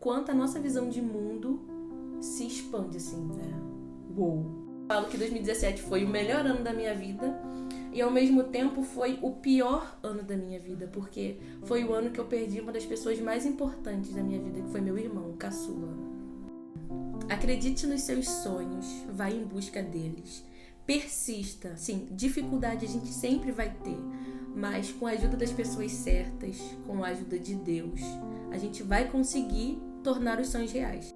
quanto a nossa visão de mundo se expande, assim. Uou! Falo que 2017 foi o melhor ano da minha vida e, ao mesmo tempo, foi o pior ano da minha vida, porque foi o ano que eu perdi uma das pessoas mais importantes da minha vida, que foi meu irmão, caçula. Acredite nos seus sonhos, vai em busca deles. Persista. Sim, dificuldade a gente sempre vai ter, mas com a ajuda das pessoas certas, com a ajuda de Deus, a gente vai conseguir tornar os sonhos reais.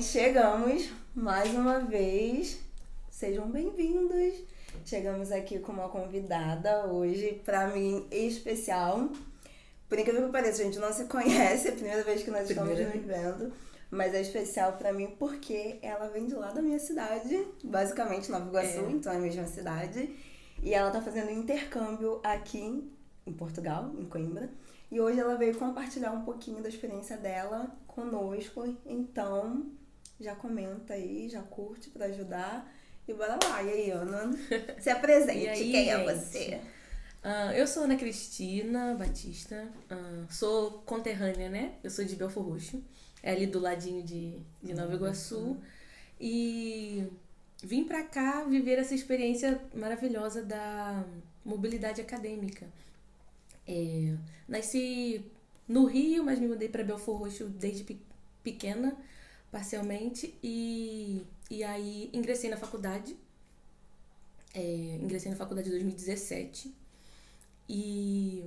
Chegamos mais uma vez, sejam bem-vindos. Chegamos aqui com uma convidada hoje, pra mim, especial. Por incrível que pareça, a gente não se conhece, é a primeira vez que nós estamos nos vendo. Mas é especial pra mim porque ela vem de lá da minha cidade, basicamente Nova Iguaçu, então é a mesma cidade. E ela tá fazendo intercâmbio aqui em Portugal, em Coimbra. E hoje ela veio compartilhar um pouquinho da experiência dela conosco. Então, já comenta aí, já curte pra ajudar. E bora lá. E aí, Ana? Se apresente. E aí, quem gente? é você? Eu sou Ana Cristina Batista, sou conterrânea, né? Eu sou de Belford Roxo, é ali do ladinho de Nova Iguaçu. E vim pra cá viver essa experiência maravilhosa da mobilidade acadêmica. Nasci no Rio, mas me mudei pra Belford Roxo desde pequena, parcialmente. E aí ingressei na faculdade. Ingressei na faculdade em 2017. E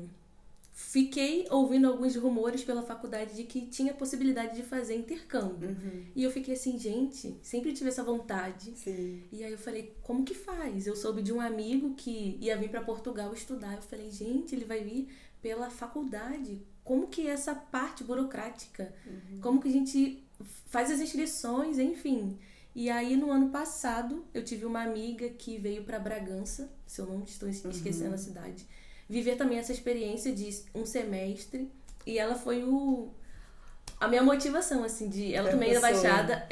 fiquei ouvindo alguns rumores pela faculdade de que tinha possibilidade de fazer intercâmbio. E eu fiquei assim, gente, sempre tive essa vontade. Sim. E aí eu falei, como que faz? Eu soube de um amigo que ia vir para Portugal estudar. Eu falei, gente, ele vai vir pela faculdade. Como que é essa parte burocrática? Como que a gente faz as inscrições, enfim. E aí, no ano passado, eu tive uma amiga que veio para Bragança, se eu não estou esquecendo a cidade, viver também essa experiência de um semestre. E ela foi a minha motivação, assim, de ela também da Baixada.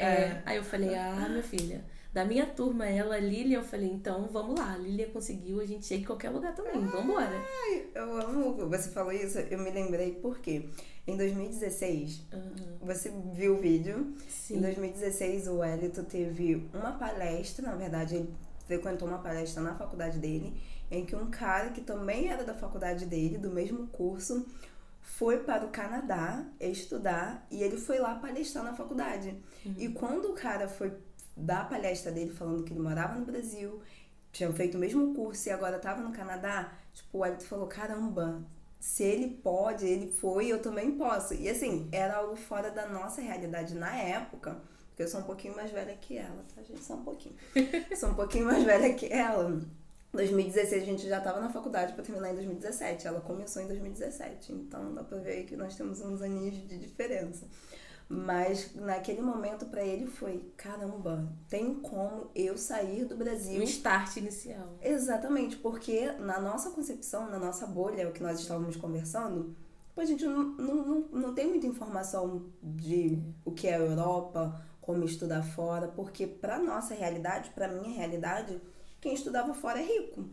Aí eu falei, minha filha, da minha turma, ela, a Lilian, eu falei, então vamos lá, a Lilian conseguiu, a gente chega em qualquer lugar também, vambora. Eu amo, você falou isso, eu me lembrei porque em 2016, você viu o vídeo. Sim. Em 2016 o Wellington teve uma palestra, na verdade ele frequentou uma palestra na faculdade dele, em que um cara que também era da faculdade dele, do mesmo curso, foi para o Canadá estudar e ele foi lá palestrar na faculdade. E quando o cara foi dar a palestra dele falando que ele morava no Brasil, tinha feito o mesmo curso e agora estava no Canadá, tipo, o Wellington falou, caramba, se ele pode, ele foi, eu também posso. E assim, era algo fora da nossa realidade na época, porque eu sou um pouquinho mais velha que ela, tá, gente? Só um pouquinho. Sou um pouquinho mais velha que ela. 2016 a gente já estava na faculdade para terminar em 2017. Ela começou em 2017. Então dá pra ver aí que nós temos uns aninhos de diferença. Mas naquele momento para ele foi, caramba, tem como eu sair do Brasil. Um start inicial. Exatamente, porque na nossa concepção, na nossa bolha, o que nós estávamos conversando, a gente não tem muita informação de o que é a Europa, como estudar fora, porque para nossa realidade, para minha realidade, quem estudava fora é rico.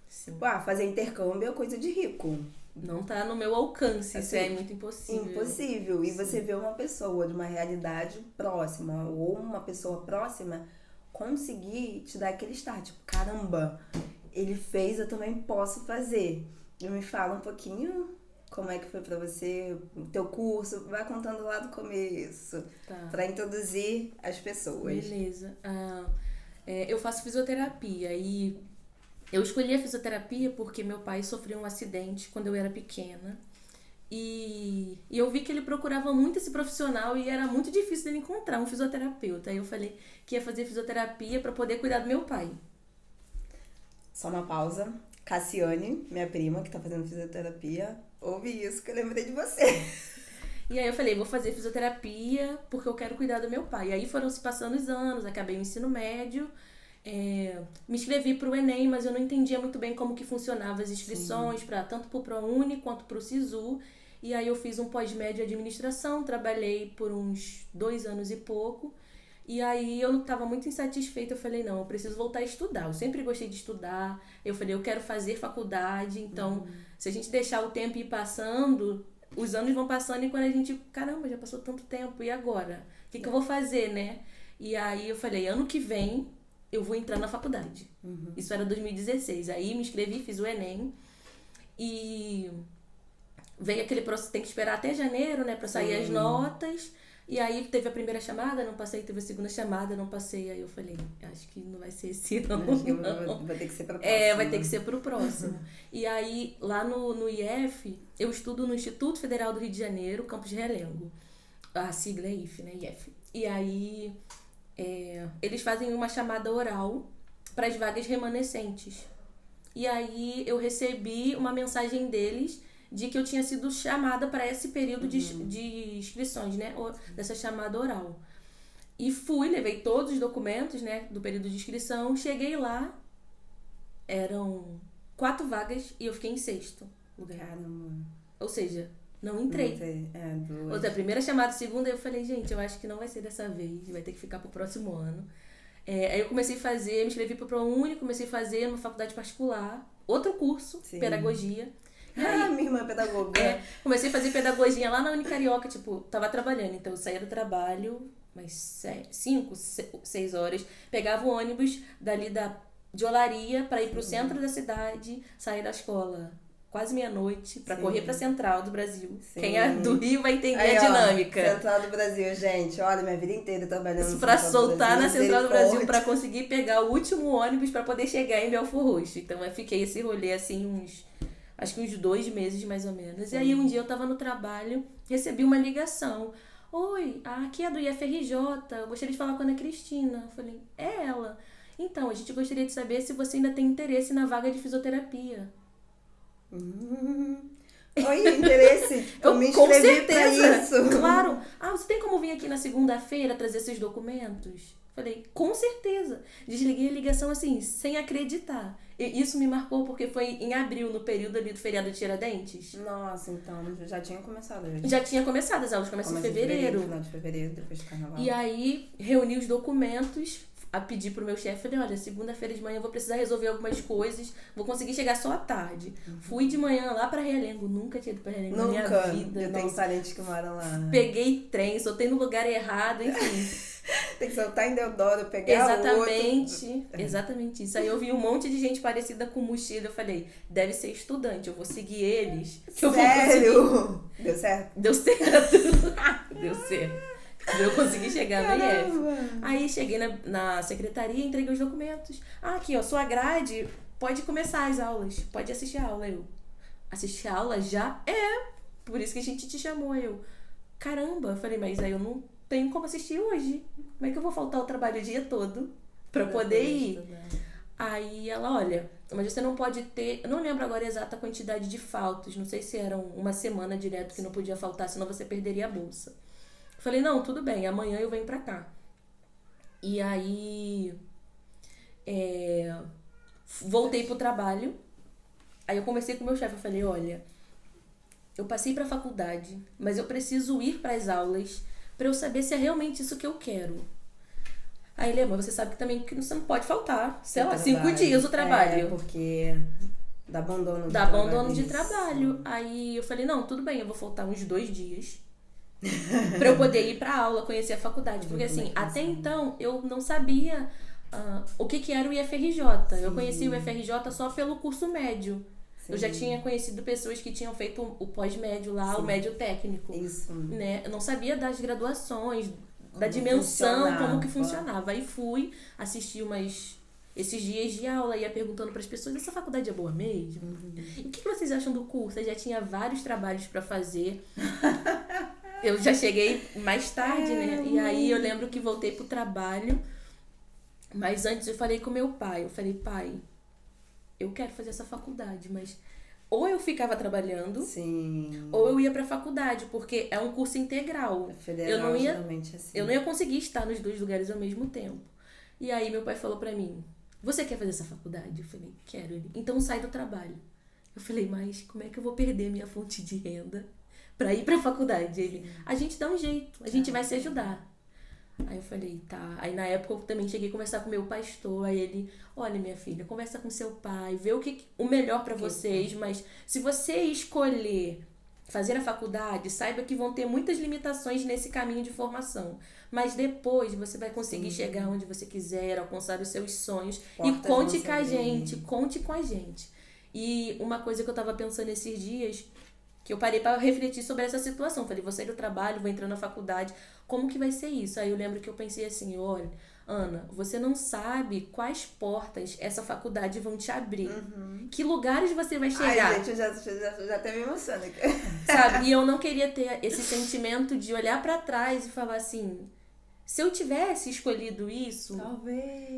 Sim. Fazer intercâmbio é coisa de rico. Não tá no meu alcance, assim, isso é muito impossível. Impossível. E você vê uma pessoa de uma realidade próxima, ou uma pessoa próxima, conseguir te dar aquele start. Tipo, caramba, ele fez, eu também posso fazer. E me fala um pouquinho como é que foi pra você, o teu curso. Vai contando lá do começo, pra introduzir as pessoas. Beleza. Eu faço fisioterapia e eu escolhi a fisioterapia porque meu pai sofreu um acidente quando eu era pequena. E eu vi que ele procurava muito esse profissional e era muito difícil dele encontrar um fisioterapeuta. Aí eu falei que ia fazer fisioterapia para poder cuidar do meu pai. Só uma pausa. Cassiane, minha prima, que tá fazendo fisioterapia, ouve isso que eu lembrei de você. E aí eu falei, vou fazer fisioterapia porque eu quero cuidar do meu pai. E aí foram se passando os anos, acabei o ensino médio, me inscrevi pro Enem, mas eu não entendia muito bem como que funcionava as inscrições, tanto pro ProUni quanto pro SISU. E aí eu fiz um pós-médio em administração, trabalhei por uns 2 anos e pouco. E aí eu estava muito insatisfeita, eu falei, não, eu preciso voltar a estudar. Eu sempre gostei de estudar, eu falei, eu quero fazer faculdade, então se a gente deixar o tempo ir passando, os anos vão passando e quando a gente, caramba, já passou tanto tempo, e agora? O que eu vou fazer, né? E aí eu falei, ano que vem eu vou entrar na faculdade. Isso era 2016. Aí me inscrevi, fiz o Enem e veio aquele processo, tem que esperar até janeiro, né, pra sair as notas. E aí teve a primeira chamada, não passei, teve a segunda chamada, não passei. Aí eu falei, acho que não vai ser esse não. Acho que vai ter que ser pro próximo. Vai ter que ser pro próximo. E aí, lá no IF, eu estudo no Instituto Federal do Rio de Janeiro, Campus de Realengo. A sigla é IF, né? IF. E aí, eles fazem uma chamada oral para as vagas remanescentes. E aí, eu recebi uma mensagem deles de que eu tinha sido chamada para esse período de inscrições, né? Dessa chamada oral. E fui, levei todos os documentos, né? Do período de inscrição. Cheguei lá, eram 4 vagas e eu fiquei em 6º lugar. Caramba. Ou seja, não entrei. Ou seja, a primeira chamada, a segunda, eu falei, gente, eu acho que não vai ser dessa vez. Vai ter que ficar pro próximo ano. Aí eu comecei a fazer, me inscrevi pro ProUni, comecei a fazer numa faculdade particular. Outro curso, pedagogia. E aí, minha irmã é pedagoga. Comecei a fazer pedagogia lá na Unicarioca, tipo, tava trabalhando. Então eu saía do trabalho, umas 5, 6 horas, pegava o ônibus dali de Olaria pra ir pro centro da cidade, sair da escola quase meia-noite pra correr pra Central do Brasil. Sim. Quem é do Rio vai entender a dinâmica. Central do Brasil, gente, olha, minha vida inteira trabalhando no pra soltar na Central do Brasil pra conseguir pegar o último ônibus pra poder chegar em Belford Roxo. Então eu fiquei esse rolê assim acho que uns 2 meses mais ou menos. Sim. E aí um dia eu tava no trabalho, recebi uma ligação. Oi, aqui é do IFRJ, eu gostaria de falar com a Ana Cristina. Eu falei, é ela. Então, a gente gostaria de saber se você ainda tem interesse na vaga de fisioterapia. Oi, interesse? Eu me inscrevi pra isso. Claro. Você tem como vir aqui na segunda-feira trazer esses documentos? Falei, com certeza. Desliguei a ligação assim, sem acreditar. E isso me marcou porque foi em abril, no período ali do feriado de Tiradentes. Nossa, então já tinha começado. Já tinha começado, as aulas começam em fevereiro. Final de fevereiro, depois do carnaval. E aí, reuni os documentos, a pedir pro meu chefe, falei, olha, segunda-feira de manhã eu vou precisar resolver algumas coisas, vou conseguir chegar só à tarde. Fui de manhã lá pra Realengo, nunca tinha ido pra Realengo na minha vida. Eu tenho parentes que moram lá. Peguei trem, soltei no lugar errado, enfim. Tem que soltar em Deodoro, pegar outro. Exatamente isso. Aí eu vi um monte de gente parecida com mochila, eu falei, deve ser estudante, eu vou seguir eles. Que Sério? Eu vou conseguir. Deu certo? Deu certo. Deu certo. Eu consegui chegar no IF. Aí cheguei na secretaria, entreguei os documentos. Aqui, ó, sua grade, pode começar as aulas, pode assistir a aula. Eu, assistir a aula já? Por isso que a gente te chamou. Eu, caramba, eu falei, mas aí eu não tenho como assistir hoje. Como é que eu vou faltar o trabalho o dia todo pra poder ir? Aí ela, olha, mas você não pode ter... Eu não lembro agora a exata quantidade de faltas. Não sei se eram uma semana direto que não podia faltar, senão você perderia a bolsa. Falei, não, tudo bem, amanhã eu venho pra cá. E aí... voltei pro trabalho. Aí eu conversei com o meu chefe, eu falei, olha... Eu passei pra faculdade, mas eu preciso ir pras aulas pra eu saber se é realmente isso que eu quero. Aí ele, mas você sabe que também que você não pode faltar, sei lá, 5 dias o trabalho. Porque dá abandono de trabalho. Aí eu falei, não, tudo bem, eu vou faltar uns 2 dias pra eu poder ir pra aula, conhecer a faculdade. Porque assim, até então eu não sabia o que era o IFRJ. Sim. Eu conheci o IFRJ só pelo curso médio. Sim. Eu já tinha conhecido pessoas que tinham feito o pós-médio lá, sim, o médio técnico. Isso. Né? Eu não sabia das graduações, da dimensão, como que funcionava. Aí fui assistir esses dias de aula, ia perguntando para as pessoas, essa faculdade é boa mesmo? E o que vocês acham do curso? Eu já tinha vários trabalhos para fazer. Eu já cheguei mais tarde, né? E aí eu lembro que voltei pro trabalho, mas antes eu falei com meu pai. Eu falei, pai, eu quero fazer essa faculdade, mas ou eu ficava trabalhando, sim, ou eu ia pra faculdade, porque é um curso integral. Federal, geralmente assim. Eu não ia conseguir estar nos 2 lugares ao mesmo tempo. E aí meu pai falou pra mim, você quer fazer essa faculdade? Eu falei, quero. Ele, então sai do trabalho. Eu falei, mas como é que eu vou perder minha fonte de renda pra ir pra faculdade? Ele, a gente dá um jeito, a gente vai se ajudar. Aí eu falei, tá. Aí na época eu também cheguei a conversar com o meu pastor. Aí ele, olha minha filha, conversa com seu pai, vê o melhor pra vocês. Mas se você escolher fazer a faculdade, saiba que vão ter muitas limitações nesse caminho de formação. Mas depois você vai conseguir chegar onde você quiser, alcançar os seus sonhos. Portas e conte vão com a se gente, abrir. conte com a gente. E uma coisa que eu tava pensando esses dias, que eu parei para refletir sobre essa situação. Falei, vou sair do trabalho, vou entrar na faculdade, como que vai ser isso? Aí eu lembro que eu pensei assim, olha, Ana, você não sabe quais portas essa faculdade vão te abrir. Que lugares você vai chegar. Ai, gente, eu já até me emociono aqui. Sabe? E eu não queria ter esse sentimento de olhar pra trás e falar assim, se eu tivesse escolhido isso,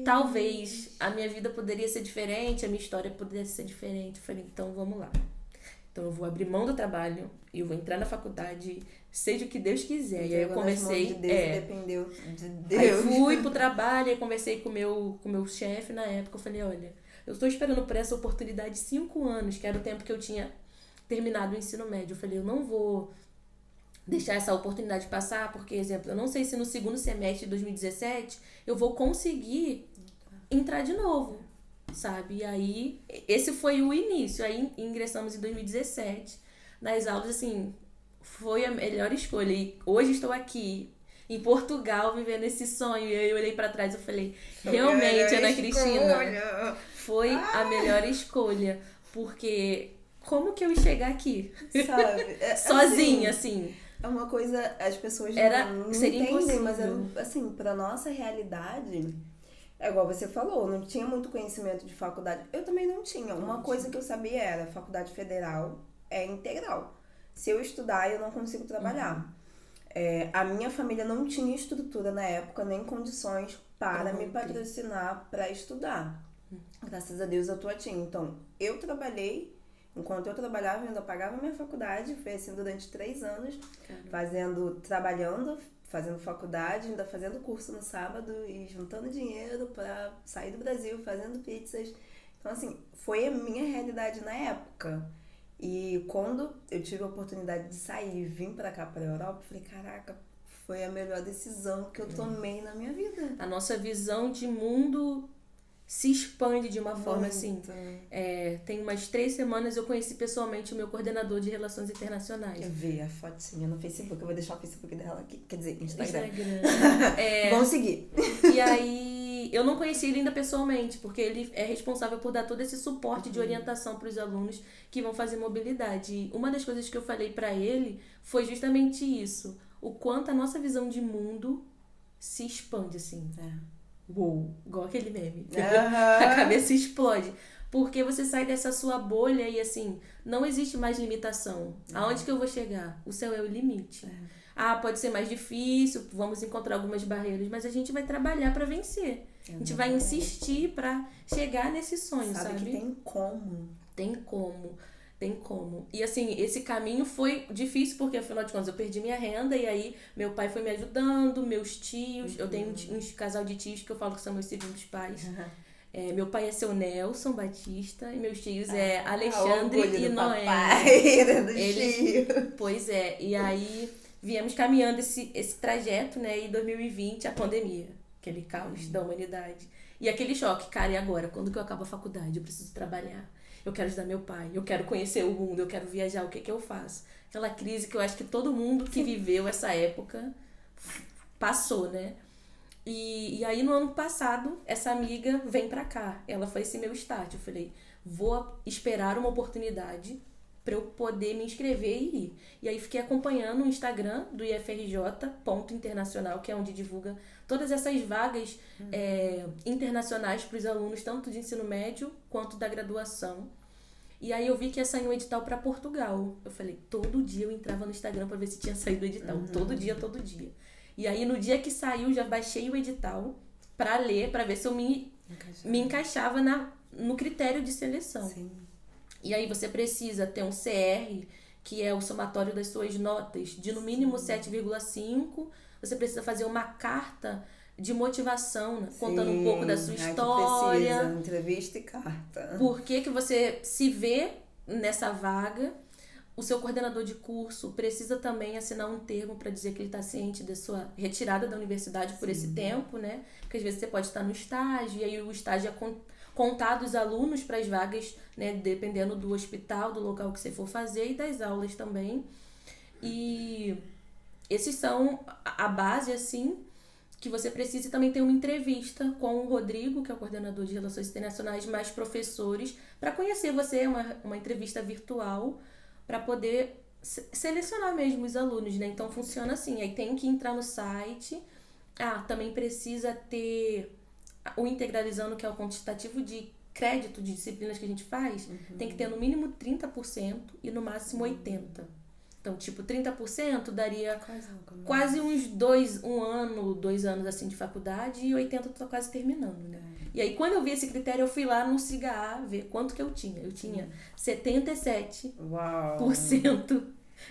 talvez a minha vida poderia ser diferente, a minha história poderia ser diferente. Eu falei, então vamos lá. Então eu vou abrir mão do trabalho, eu vou entrar na faculdade, seja o que Deus quiser. E aí eu comecei. De Deus, dependeu de Deus. Aí fui pro trabalho, aí conversei com o meu chefe na época. Eu falei, olha, eu estou esperando por essa oportunidade 5 anos, que era o tempo que eu tinha terminado o ensino médio. Eu falei, eu não vou deixar essa oportunidade passar, porque, exemplo, eu não sei se no segundo semestre de 2017 eu vou conseguir entrar de novo, sabe? E aí, esse foi o início. Aí ingressamos em 2017 nas aulas, assim, foi a melhor escolha. E hoje estou aqui em Portugal vivendo esse sonho. E aí eu olhei pra trás e falei, realmente, Ana Cristina, foi a melhor escolha. Porque como que eu ia chegar aqui? Sabe? Sozinha, assim. É uma coisa, as pessoas não seria entendem, impossível. mas assim, pra nossa realidade, é igual você falou, não tinha muito conhecimento de faculdade. Eu também não tinha. Uma coisa que eu sabia era, faculdade federal é integral. Se eu estudar, eu não consigo trabalhar. A minha família não tinha estrutura na época, nem condições para me patrocinar para estudar. Graças a Deus eu tô tinha. Então, eu trabalhei. Enquanto eu trabalhava, eu ainda pagava minha faculdade. Foi assim durante 3 anos, trabalhando, fazendo faculdade, ainda fazendo curso no sábado e juntando dinheiro para sair do Brasil, fazendo pizzas. Então, assim, foi a minha realidade na época. E quando eu tive a oportunidade de sair e vir pra cá, pra Europa, eu falei, caraca, foi a melhor decisão que eu tomei na minha vida. A nossa visão de mundo se expande de uma forma assim. Tem umas 3 semanas eu conheci pessoalmente o meu coordenador de relações internacionais. Eu vi a fotinha no Facebook, eu vou deixar o Facebook dela aqui, quer dizer, Instagram. Vamos seguir. E aí, eu não conheci ele ainda pessoalmente, porque ele é responsável por dar todo esse suporte de orientação para os alunos que vão fazer mobilidade. E uma das coisas que eu falei para ele foi justamente isso, o quanto a nossa visão de mundo se expande, assim. Uou, igual aquele meme. A cabeça explode. Porque você sai dessa sua bolha e assim, não existe mais limitação. Aonde que eu vou chegar? O céu é o limite. Pode ser mais difícil, vamos encontrar algumas barreiras, mas a gente vai trabalhar para vencer. A gente vai insistir para chegar nesse sonho, sabe? Que tem como. Tem como. E assim, esse caminho foi difícil porque, afinal de contas, eu perdi minha renda e aí meu pai foi me ajudando, meus tios. Eu tenho um casal de tios que eu falo que são meus segundos pais. Meu pai é seu Nelson Batista e meus tios é Alexandre e Noemi. Pois é, e aí viemos caminhando esse trajeto, né? E em 2020, a pandemia, aquele caos da humanidade. E aquele choque, cara, e agora? Quando que eu acabo a faculdade? Eu preciso trabalhar. Eu quero ajudar meu pai, eu quero conhecer o mundo, eu quero viajar, o que que eu faço? Aquela crise que eu acho que todo mundo que viveu essa época passou, né? E aí no ano passado, essa amiga vem pra cá. Ela foi esse meu start. Eu falei, vou esperar uma oportunidade pra eu poder me inscrever e ir. E aí fiquei acompanhando o Instagram do IFRJ.internacional, que é onde divulga todas essas vagas internacionais para os alunos, tanto de ensino médio quanto da graduação. E aí eu vi que ia sair um edital para Portugal. Eu falei, todo dia eu entrava no Instagram para ver se tinha saído o edital. Todo dia. E aí no dia que saiu, já baixei o edital para ler, para ver se eu me encaixava no critério de seleção. Sim. E aí você precisa ter um CR, que é o somatório das suas notas, de no mínimo 7,5. Você precisa fazer uma carta de motivação, né? Contando um pouco da sua história. Precisa, entrevista e carta. Por que você se vê nessa vaga. O seu coordenador de curso precisa também assinar um termo para dizer que ele está ciente da sua retirada da universidade por esse tempo, né? Porque às vezes você pode estar no estágio, e aí o estágio contados alunos para as vagas, né, dependendo do hospital, do local que você for fazer e das aulas também. E esses são a base, assim, que você precisa. Também ter uma entrevista com o Rodrigo, que é o coordenador de Relações Internacionais, mais professores, para conhecer você, uma entrevista virtual, para poder selecionar mesmo os alunos, né? Então funciona assim, aí tem que entrar no site. Também precisa ter o integralizando, que é o quantitativo de crédito de disciplinas que a gente faz, tem que ter no mínimo 30% e no máximo 80%. Então, tipo, 30% daria quase uns 2 anos assim de faculdade, e 80% tô quase terminando, né? E aí, quando eu vi esse critério, eu fui lá no SIGA ver quanto que eu tinha. Eu tinha 77%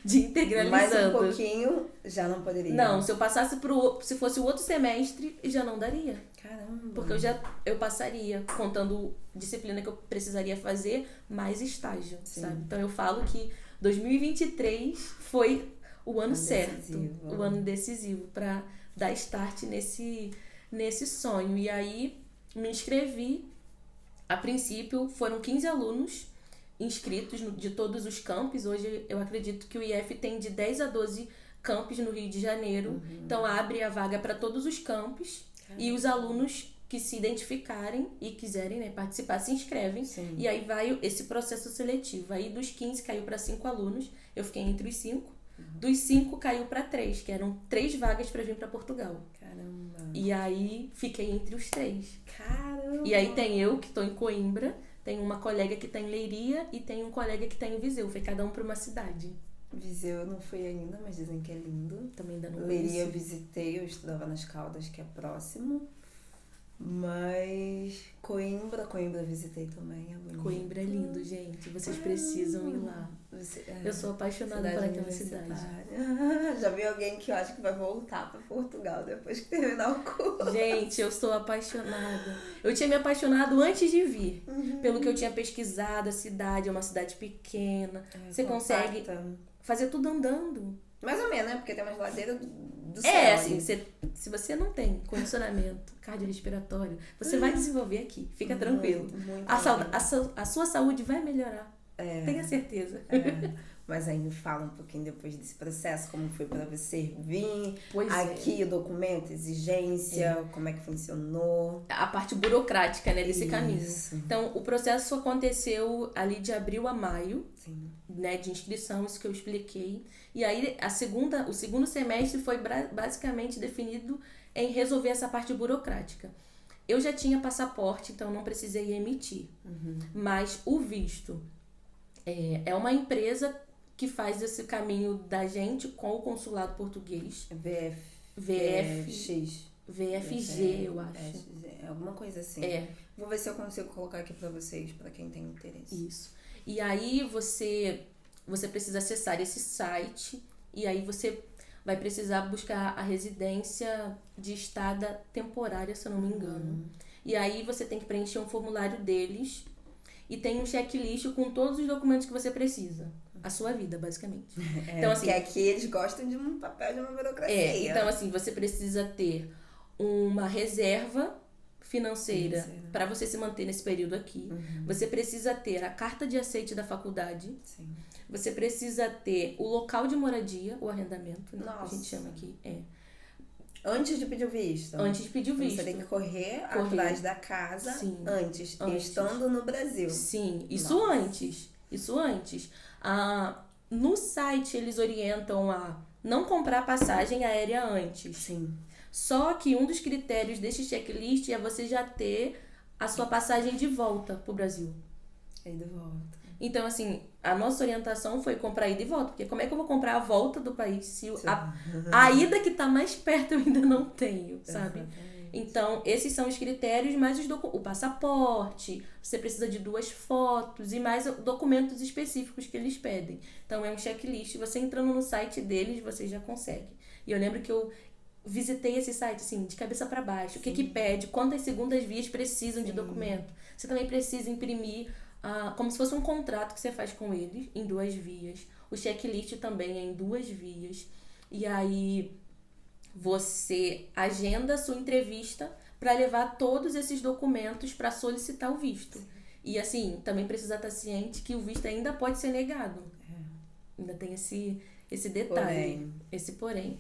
de integralizando. Mais um pouquinho, já não poderia. Não, se eu passasse se fosse o outro semestre, já não daria. Caramba. Porque eu passaria, contando disciplina que eu precisaria fazer, mais estágio, sabe? Então eu falo que 2023 foi o ano certo, o ano decisivo para dar start nesse sonho. E aí me inscrevi. A princípio foram 15 alunos inscritos de todos os campos. Hoje eu acredito que o IF tem de 10 a 12 campos no Rio de Janeiro. Então abre a vaga para todos os campos. E os alunos que se identificarem e quiserem, né, participar se inscrevem. E aí vai esse processo seletivo. Aí dos 15 caiu para 5 alunos. Eu fiquei entre os 5. Dos 5 caiu para 3, que eram 3 vagas para vir para Portugal. Caramba. E aí fiquei entre os 3. Caramba. E aí tem eu que estou em Coimbra, tem uma colega que está em Leiria e tem um colega que está em Viseu. Foi cada um para uma cidade. Viseu eu não fui ainda, mas dizem que é lindo. Também ainda não Leiria eu visitei, eu estudava nas Caldas, que é próximo. Mas Coimbra eu visitei também, é bonito. Coimbra é lindo, gente. Vocês precisam ir lá. Eu sou apaixonada por aquela cidade. Já vi alguém que eu acho que vai voltar para Portugal depois que terminar o curso. Gente, eu sou apaixonada. Eu tinha me apaixonado antes de vir. Pelo que eu tinha pesquisado, a cidade é uma cidade pequena. Você consegue fazer tudo andando. Mais ou menos, né? Porque tem umas ladeiras do céu. Assim, se você não tem condicionamento cardiorrespiratório, você vai desenvolver aqui. Fica tranquilo. A sua saúde vai melhorar. Tenha certeza. Mas aí me fala um pouquinho depois desse processo, como foi para você vir Aqui, o documento, exigência, como é que funcionou. A parte burocrática, né, desse caminho. Então, o processo aconteceu ali de abril a maio, né, de inscrição, isso que eu expliquei. E aí, o segundo semestre foi basicamente definido em resolver essa parte burocrática. Eu já tinha passaporte, então não precisei emitir. Mas o visto é uma empresa que faz esse caminho da gente com o consulado português. VFG, eu acho. Alguma coisa assim. Vou ver se eu consigo colocar aqui pra vocês, pra quem tem interesse. Isso. E aí você precisa acessar esse site e aí você vai precisar buscar a residência de estada temporária, se eu não me engano. E aí você tem que preencher um formulário deles e tem um checklist com todos os documentos que você precisa. A sua vida, basicamente. Então, assim, porque aqui eles gostam de um papel, de uma burocracia. Então, assim, você precisa ter uma reserva financeira para você se manter nesse período aqui. Você precisa ter a carta de aceite da faculdade. Você precisa ter o local de moradia, o arrendamento, né, que a gente chama aqui. Antes de pedir o visto. Antes de pedir o visto. Você tem que correr atrás da casa antes, estando no Brasil. Sim, isso antes. No site eles orientam a não comprar passagem aérea antes. Só que um dos critérios desse checklist é você já ter a sua passagem de volta pro Brasil. De volta. Então, assim, a nossa orientação foi comprar ida e volta. Porque como é que eu vou comprar a volta do país se a ida que tá mais perto eu ainda não tenho, sabe? Então, esses são os critérios, mais o passaporte, você precisa de 2 fotos e mais documentos específicos que eles pedem. Então, é um checklist. Você entrando no site deles, você já consegue. E eu lembro que eu visitei esse site, assim, de cabeça para baixo. O que pede, quantas segundas vias precisam de documento. Você também precisa imprimir como se fosse um contrato que você faz com eles, em 2 vias. O checklist também é em 2 vias. E aí você agenda a sua entrevista para levar todos esses documentos para solicitar o visto. E assim, também precisa estar ciente que o visto ainda pode ser negado. Ainda tem esse detalhe, esse porém.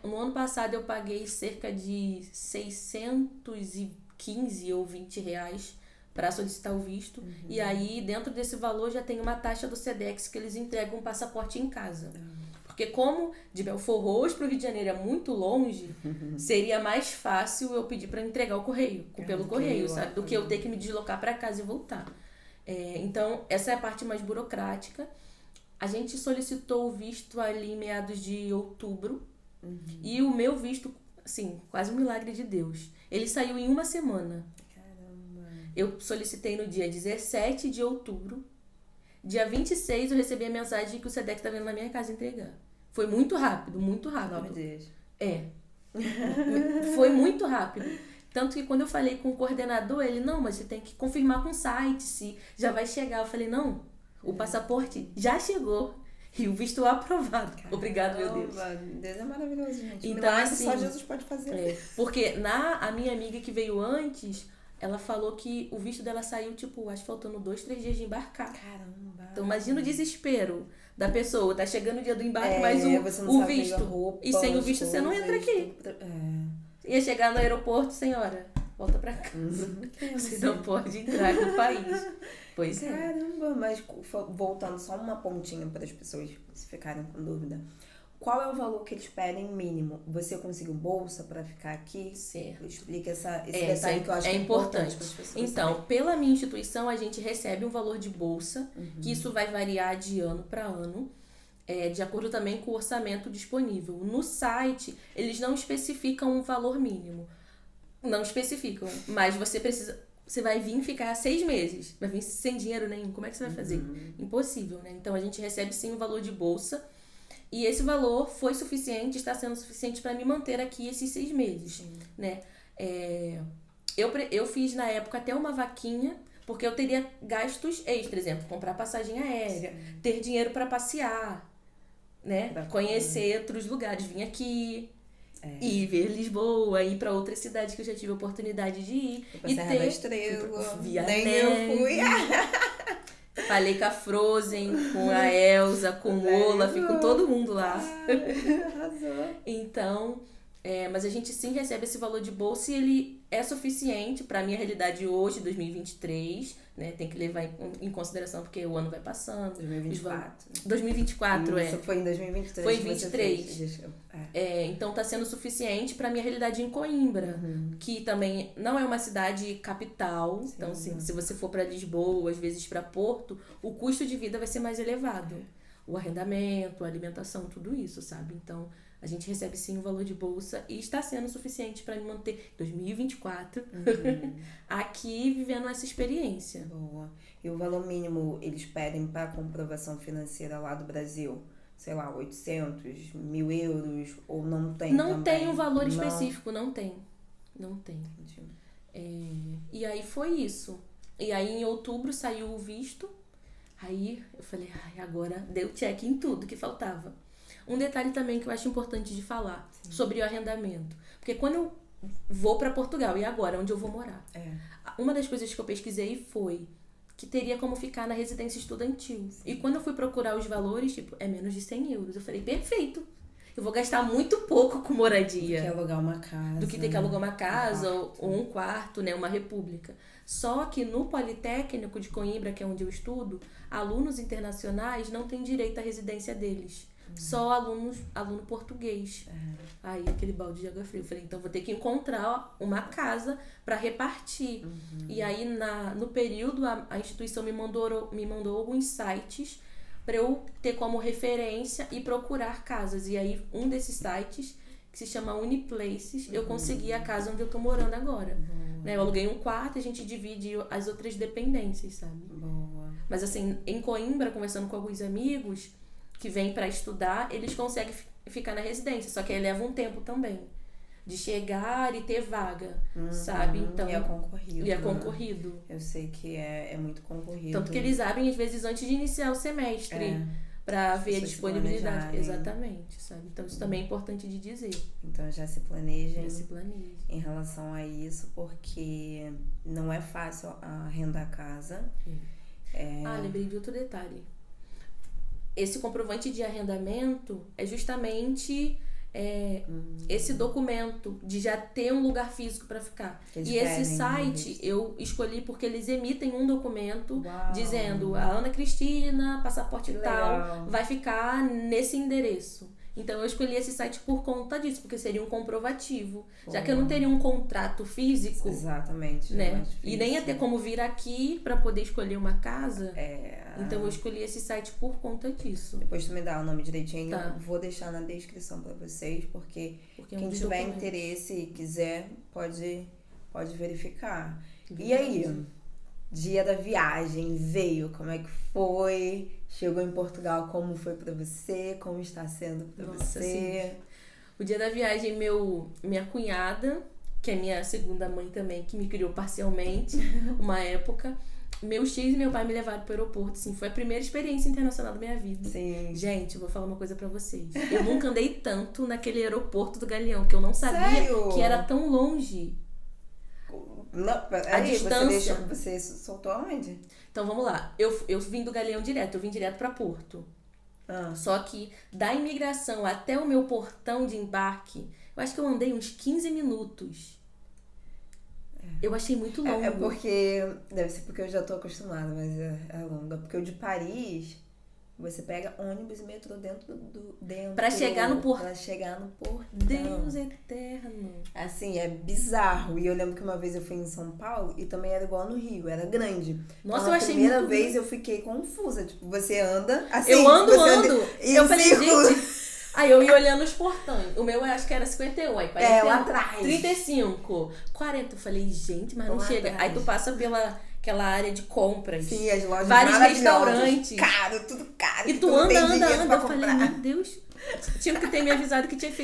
No ano passado eu paguei cerca de 615 ou 20 reais para solicitar o visto. E aí, dentro desse valor, já tem uma taxa do Sedex que eles entregam um passaporte em casa. Porque como de Belfort Roxo para o Rio de Janeiro é muito longe, seria mais fácil eu pedir para entregar o correio, pelo correio, sabe? Do que eu ter que me deslocar para casa e voltar. Então, essa é a parte mais burocrática. A gente solicitou o visto ali em meados de outubro. E o meu visto, assim, quase um milagre de Deus. Ele saiu em uma semana. Caramba. Eu solicitei no dia 17 de outubro. Dia 26 eu recebi a mensagem que o Sedex tá vindo na minha casa entregar. Foi muito rápido, muito rápido. 9 dias. Foi muito rápido. Tanto que quando eu falei com o coordenador, ele, não, mas você tem que confirmar com o site se já vai chegar. Eu falei, não, o passaporte já chegou. E o visto aprovado. Caramba, obrigado, meu Deus. Deus é maravilhoso, gente. Então, milagre assim, só Jesus pode fazer. Porque a minha amiga que veio antes, ela falou que o visto dela saiu, tipo, acho que faltando 2, 3 dias de embarcar. Caramba. Então, imagina o desespero da pessoa. Tá chegando o dia do embarque, mas o visto. Roupa, e sem o visto você não entra aqui. Ia chegar no aeroporto, senhora, volta pra casa. Você não pode entrar no país. Pois é. Caramba, mas voltando só uma pontinha para as pessoas se ficarem com dúvida. Qual é o valor que eles pedem mínimo? Você conseguiu bolsa para ficar aqui? Certo. Explica esse detalhe que eu acho que é importante para as pessoas. Então, saberem. Pela minha instituição, a gente recebe um valor de bolsa, que isso vai variar de ano para ano, de acordo também com o orçamento disponível. No site, eles não especificam um valor mínimo. Não especificam, mas você vai vir ficar 6 meses, vai vir sem dinheiro nenhum. Como é que você vai fazer? Impossível, né? Então, a gente recebe sim um valor de bolsa. E esse valor foi suficiente, está sendo suficiente para me manter aqui esses 6 meses, né? Eu fiz na época até uma vaquinha, porque eu teria gastos extras, exemplo, comprar passagem aérea, ter dinheiro para passear, né? Conhecer outros lugares, vir aqui, ir ver Lisboa, ir para outras cidades que eu já tive a oportunidade de ir. E ter Estrela, nem eu fui. Falei com a Frozen, com a Elsa, com o Olaf, com todo mundo lá. Arrasou. Então, mas a gente sim recebe esse valor de bolsa e ele é suficiente para a minha realidade hoje, 2023, né? Tem que levar em consideração porque o ano vai passando. 2024, Isso, foi em 2023. Foi em 2023. Então tá sendo suficiente para a minha realidade em Coimbra, que também não é uma cidade capital. Sim. Então, assim, se você for para Lisboa, às vezes para Porto, o custo de vida vai ser mais elevado. O arrendamento, a alimentação, tudo isso, sabe? Então, a gente recebe sim o valor de bolsa e está sendo suficiente para me manter 2024 aqui vivendo essa experiência. Boa. E o valor mínimo eles pedem para comprovação financeira lá do Brasil? Sei lá, 800, 1.000 euros, ou não tem Não também? tem um valor específico, não tem. Não tem. E aí foi isso. E aí em outubro saiu o visto. Aí eu falei, agora deu check em tudo que faltava. Um detalhe também que eu acho importante de falar sobre o arrendamento. Porque quando eu vou para Portugal, e agora? Onde eu vou morar? Uma das coisas que eu pesquisei foi que teria como ficar na residência estudantil. E quando eu fui procurar os valores, tipo, é menos de 100 euros. Eu falei, perfeito. Eu vou gastar muito pouco com moradia. Do que alugar uma casa. Do que ter que alugar uma casa ou um quarto, né? Uma república. Só que no Politécnico de Coimbra, que é onde eu estudo, alunos internacionais não têm direito à residência deles. Só aluno português. Aí aquele balde de água fria. Eu falei, então vou ter que encontrar uma casa para repartir. E aí no período a instituição me mandou alguns sites para eu ter como referência e procurar casas. E aí um desses sites, que se chama Uniplaces, eu consegui a casa onde eu tô morando agora. Né? Eu aluguei um quarto e a gente divide as outras dependências, sabe? Boa. Mas assim, em Coimbra, conversando com alguns amigos que vêm para estudar, eles conseguem ficar na residência, só que aí leva um tempo também de chegar e ter vaga, sabe? Então, e é concorrido. E é concorrido. Eu sei que é muito concorrido. Tanto que eles abrem, às vezes, antes de iniciar o semestre. pra ver a pessoas se disponibilidade. planejarem. Exatamente, sabe? Então isso também é importante de dizer. Então já se planejem Já se planeja. em relação a isso, porque não é fácil arrendar a casa. Lembrei de outro detalhe. Esse comprovante de arrendamento é justamente esse documento de já ter um lugar físico para ficar. Eles E esse pedem, site eu escolhi porque eles emitem um documento Uau. dizendo a Ana Cristina, passaporte Que tal, legal. vai ficar nesse endereço. Então eu escolhi esse site por conta disso, porque seria um comprovativo. Já que eu não teria um contrato físico, Exatamente. né? É mais difícil. E nem ia ter como vir aqui para poder escolher uma casa. Então eu escolhi esse site por conta disso. Depois tu me dá o nome direitinho. Tá. Vou deixar na descrição pra vocês, porque Porque é um quem dos tiver documentos. interesse e quiser, pode verificar. E Verdade. aí? Dia da viagem, veio, como é que foi? Chegou em Portugal, como foi pra você? Como está sendo pra Nossa, você? O dia da viagem, minha cunhada, que é minha segunda mãe também, que me criou parcialmente, uma época, meus tios e meu pai me levaram pro aeroporto, assim, foi a primeira experiência internacional da minha vida. Sim. Gente, eu vou falar uma coisa pra vocês. Eu nunca andei tanto naquele aeroporto do Galeão, que eu não sabia Sério? que era tão longe. Não, peraí, distância. Você soltou aonde? Então vamos lá, eu vim do Galeão direto, eu vim direto pra Porto. Só que da imigração até o meu portão de embarque, eu acho que eu andei uns 15 minutos. Eu achei muito longo. É porque, deve ser porque eu já tô acostumada, mas é longa. Porque o de Paris, você pega ônibus e metrô dentro. Pra chegar no portão. Pra chegar no portão. Deus eterno. Assim, é bizarro. E eu lembro que uma vez eu fui em São Paulo e também era igual no Rio, era grande. Nossa, então, eu a achei primeira muito vez eu fiquei confusa. Tipo, você anda assim. Eu ando. E Eu em falei, círculo. gente. Aí eu ia olhando os portões. O meu eu acho que era 51, aí 41, lá atrás. 35, 40. Eu falei, gente, mas não Lá chega. atrás. Aí tu passa pela aquela área de compras. Sim, as lojas vários maravilhosas, restaurantes. Caro, tudo caro. E tu não anda, tem anda, dinheiro anda. pra Eu falei, comprar. meu Deus. Tinha que ter me avisado que tinha que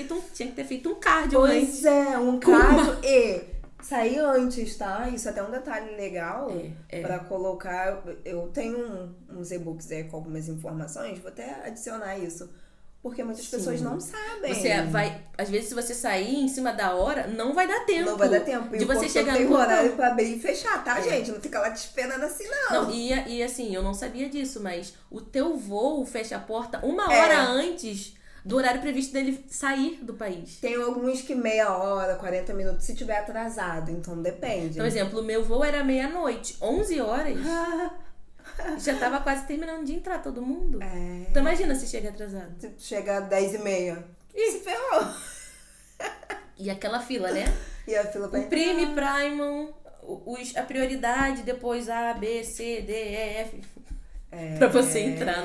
ter feito um cardio antes. Pois é, um cardio e sair antes, tá? Isso é até um detalhe legal pra colocar. Eu tenho uns e-books aí com algumas informações, vou até adicionar isso. Porque muitas pessoas não sabem. Você vai, às vezes, se você sair em cima da hora, não vai dar tempo. Não vai dar tempo. De E você chegar tem no portão. horário pra abrir e fechar, tá, gente? Não fica lá te esperando assim, não. Não, e assim, eu não sabia disso, mas o teu voo fecha a porta uma hora antes do horário previsto dele sair do país. Tem alguns que meia hora, 40 minutos, se tiver atrasado. Então depende. Então, por exemplo, o meu voo era meia-noite, 11 horas. Já tava quase terminando de entrar todo mundo. Então imagina se chega atrasado. Se chega às 10h30. Se ferrou. E aquela fila, né? E a fila vai O Prime, Primum, a prioridade, depois A, B, C, D, E, F. Pra você entrar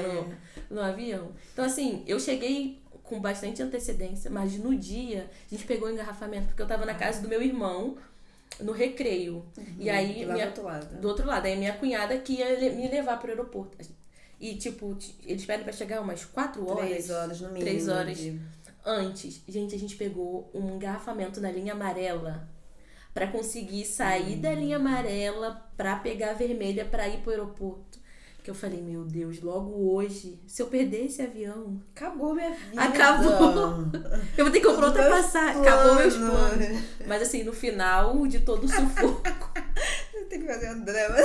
no avião. Então, assim, eu cheguei com bastante antecedência, mas no dia a gente pegou engarrafamento, porque eu tava na casa do meu irmão, no recreio. E aí, lá do outro lado. Do outro lado. Aí minha cunhada que ia me levar pro aeroporto. E, tipo, eles pedem pra chegar umas 4 horas. 3 horas no mínimo. 3 horas antes. Gente, a gente pegou um engarrafamento na linha amarela pra conseguir sair da linha amarela pra pegar a vermelha pra ir pro aeroporto. Que eu falei, meu Deus, logo hoje, se eu perder esse avião... Acabou minha vida. Acabou. Eu vou ter que comprar outra passagem. Acabou meus planos. Mas assim, no final de todo o sufoco, Tem que fazer um drama.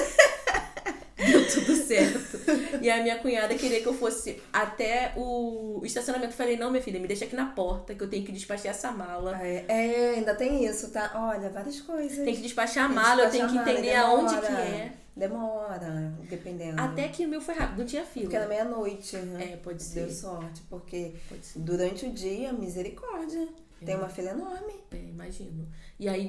deu tudo certo. E a minha cunhada queria que eu fosse até o estacionamento. Eu falei, não, minha filha, me deixa aqui na porta, que eu tenho que despachar essa mala. Ainda tem isso, tá? Olha, várias coisas. Tem que despachar a mala, eu tenho que entender aonde que é. Demora, dependendo. Até que o meu foi rápido, não tinha fila. Porque era meia-noite, né? Pode ser. Deu sorte, porque Pode ser. durante o dia, misericórdia. Tem uma fila enorme. Imagino. E aí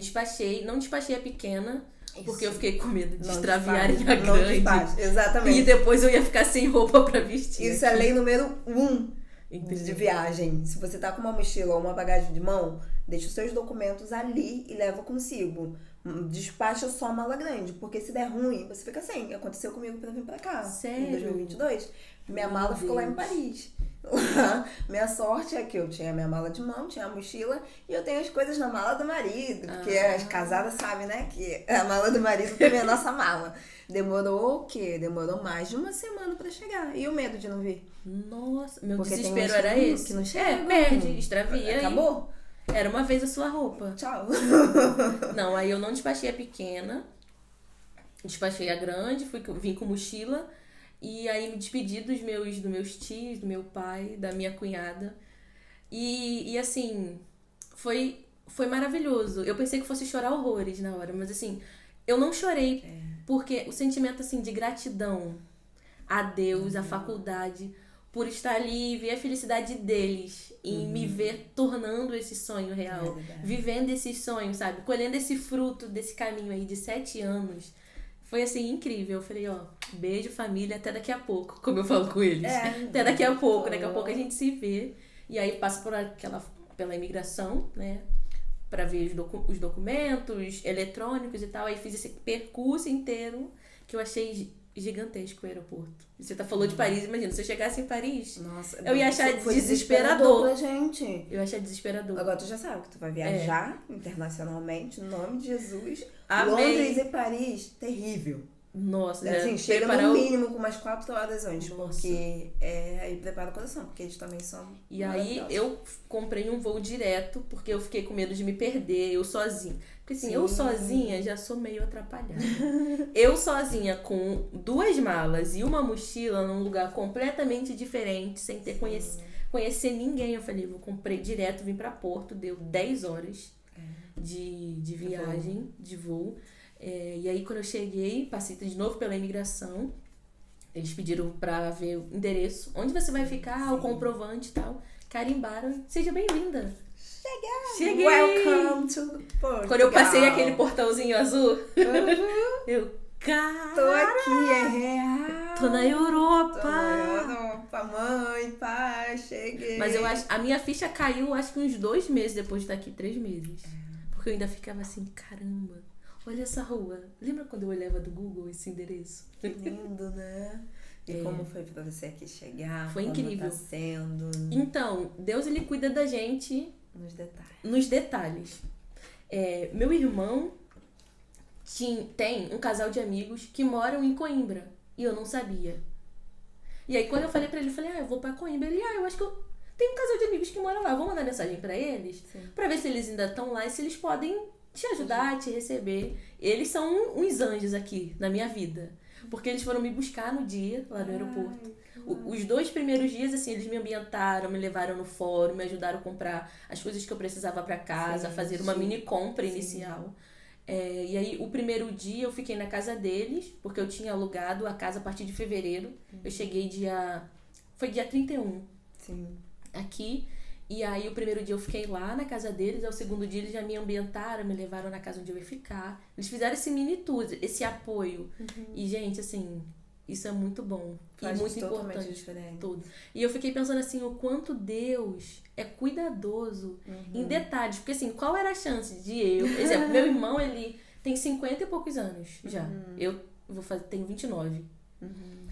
não despachei a pequena, porque eu Isso. fiquei com medo de Não extraviarem despacha, a não grande. despacha, exatamente. E depois eu ia ficar sem roupa pra vestir. Isso é lei número 1 Entendeu? de viagem. Se você tá com uma mochila ou uma bagagem de mão, deixa os seus documentos ali e leva consigo. Despacha só a mala grande, porque se der ruim, você fica sem. Aconteceu comigo pra vir pra cá. Sério? Em 2022. Minha mala ficou lá em Paris. Minha sorte é que eu tinha minha mala de mão, tinha a mochila e eu tenho as coisas na mala do marido. Porque as casadas sabem, né? Que a mala do marido também é a nossa mala. Demorou o quê? Demorou mais de uma semana pra chegar. E o medo de não vir? Nossa, meu Porque desespero tem uns era esse. que não chega. Perde, extravia. Acabou? Era uma vez a sua roupa. Tchau. Não, aí eu não despachei a pequena. Despachei a grande, vim com mochila. E aí me despedi dos meus tios, do meu pai, da minha cunhada. E assim, foi maravilhoso. Eu pensei que fosse chorar horrores na hora, mas assim, eu não chorei. Porque o sentimento assim de gratidão a Deus, à faculdade, por estar ali e ver a felicidade deles em me ver tornando esse sonho real. Vivendo esse sonho, sabe? Colhendo esse fruto desse caminho aí de 7 anos. Foi assim, incrível. Eu falei, ó, beijo família, até daqui a pouco, como eu falo com eles. Até daqui a pouco a gente se vê. E aí passa pela imigração, né? Pra ver os documentos eletrônicos e tal. Aí fiz esse percurso inteiro que eu achei gigantesco o aeroporto. Você falou de Paris, imagina, se eu chegasse em Paris, nossa, eu ia achar foi desesperador pra gente. Eu ia achar desesperador. Agora tu já sabe que tu vai viajar internacionalmente, no nome de Jesus. Amém. Londres e Paris, terrível. Nossa, assim, chega no mínimo com umas 4 horas antes, porque aí prepara o coração, porque eles também são. E aí eu comprei um voo direto, porque eu fiquei com medo de me perder, eu sozinha. Porque assim, eu sozinha já sou meio atrapalhada. Eu sozinha com 2 malas e uma mochila num lugar completamente diferente, sem ter conhecer ninguém. Eu falei, comprei direto, vim pra Porto, deu 10 horas de viagem, de voo. E aí quando eu cheguei, passei de novo pela imigração. Eles pediram pra ver o endereço, onde você vai ficar, o comprovante e tal. Carimbaram, seja bem-vinda. Cheguei! Welcome to Portugal. Quando eu passei aquele portãozinho azul, eu, cara, tô aqui, é real. Tô na Europa. Tô na Europa, mãe, pai, cheguei. Mas eu acho, a minha ficha caiu acho que uns 2 meses depois de estar aqui, 3 meses. Porque eu ainda ficava assim, caramba, olha essa rua. Lembra quando eu olhava do Google esse endereço? Que lindo, né? E como foi pra você aqui chegar? Foi incrível. Tá sendo? Então, Deus ele cuida da gente nos detalhes. Meu irmão tem um casal de amigos que moram em Coimbra. E eu não sabia. E aí quando eu falei pra ele, eu falei, eu vou pra Coimbra. Ele, eu acho que eu tenho um casal de amigos que moram lá. Eu vou mandar mensagem pra eles, pra ver se eles ainda estão lá e se eles podem te ajudar, te receber. Eles são uns anjos aqui na minha vida. Porque eles foram me buscar no dia, lá no aeroporto. Os 2 primeiros dias, assim, eles me ambientaram, me levaram no fórum, me ajudaram a comprar as coisas que eu precisava pra casa, fazer uma mini compra inicial. E aí, o primeiro dia eu fiquei na casa deles, porque eu tinha alugado a casa a partir de fevereiro. Eu cheguei foi dia 31 aqui. E aí, o primeiro dia eu fiquei lá na casa deles, ao segundo dia eles já me ambientaram, me levaram na casa onde eu ia ficar. Eles fizeram esse mini tour, esse apoio. E, gente, assim, isso é muito bom. Faz e muito importante. Diferente. Tudo. E eu fiquei pensando assim, o quanto Deus é cuidadoso em detalhes. Porque, assim, qual era a chance de eu... Por exemplo, meu irmão, ele tem 50 e poucos anos já. Eu tenho 29.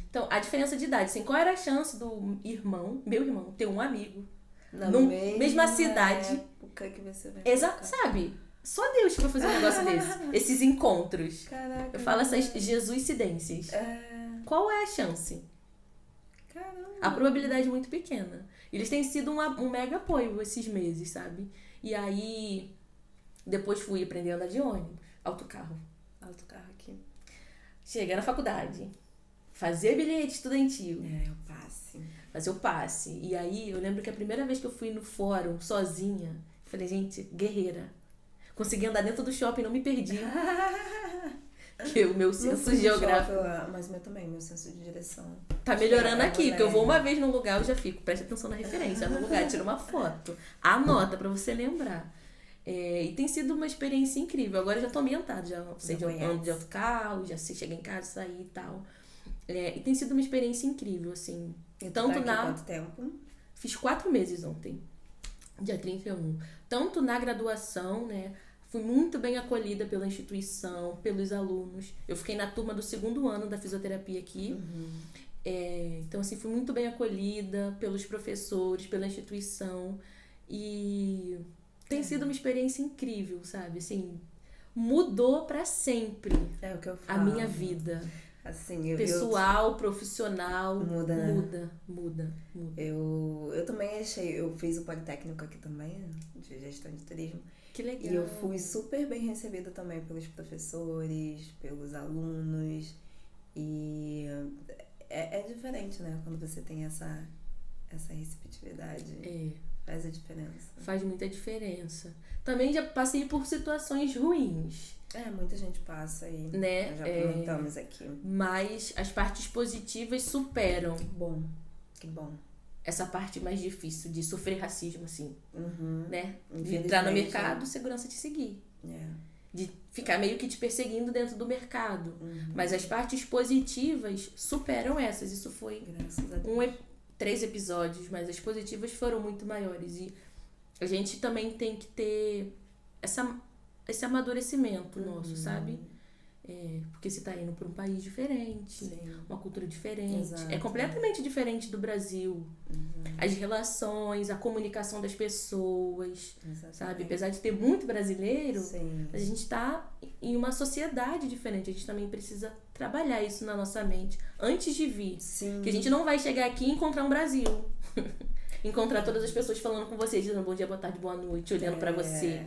Então, a diferença de idade, assim, qual era a chance do meu irmão, ter um amigo na mesma cidade. Época que você vai sabe? Só Deus que vai fazer um negócio desse. Esses encontros. Caraca. Eu falo essas Jesuicidências. Qual é a chance? Caramba. A probabilidade é muito pequena. Eles têm sido um mega apoio esses meses, sabe? E aí, depois fui aprender a andar de ônibus. Autocarro aqui. Chegar na faculdade. Fazer bilhete estudantil. O passe. Fazer o passe. E aí, eu lembro que a primeira vez que eu fui no fórum, sozinha, falei, gente, guerreira. Consegui andar dentro do shopping, não me perdi. Que o meu senso geográfico... Mas meu senso de direção... Tá melhorando aqui, porque eu vou uma vez num lugar, eu já fico, presta atenção na referência, no lugar, tira uma foto, anota pra você lembrar. E tem sido uma experiência incrível. Agora eu já tô ambientada, já sei de ando de autocarro, já sei chegar em casa, sair e tal. E tem sido uma experiência incrível, assim. E tanto tá quanto tempo? Fiz 4 meses ontem, dia 31. Tanto na graduação, né? Fui muito bem acolhida pela instituição, pelos alunos. Eu fiquei na turma do 2º ano da fisioterapia aqui. Então, assim, fui muito bem acolhida pelos professores, pela instituição. E tem sido uma experiência incrível, sabe? Assim, mudou pra sempre É o que eu a falo. minha vida. Assim, Pessoal, profissional, Muda, né? muda. Eu também eu fiz o Politécnico aqui também, de gestão de turismo. Que legal. E eu fui super bem recebida também pelos professores, pelos alunos. E é diferente, né? Quando você tem essa receptividade. Faz a diferença. Faz muita diferença. Também já passei por situações ruins. Muita gente passa aí. Né? Nós já comentamos aqui. Mas as partes positivas superam. Que bom. Essa parte mais difícil de sofrer racismo, assim. Né? De Infelizmente, entrar no mercado, segurança te seguir. De ficar meio que te perseguindo dentro do mercado. Mas as partes positivas superam essas. Isso foi Graças a Deus. 3 episódios, mas as positivas foram muito maiores. E a gente também tem que ter esse amadurecimento nosso, sabe? Porque você tá indo para um país diferente, uma cultura diferente. Exato. É completamente diferente do Brasil. As relações, a comunicação das pessoas, sabe? Apesar de ter muito brasileiro, a gente tá em uma sociedade diferente. A gente também precisa trabalhar isso na nossa mente antes de vir. Que a gente não vai chegar aqui e encontrar um Brasil. Encontrar todas as pessoas falando com você, dizendo bom dia, boa tarde, boa noite, olhando pra você.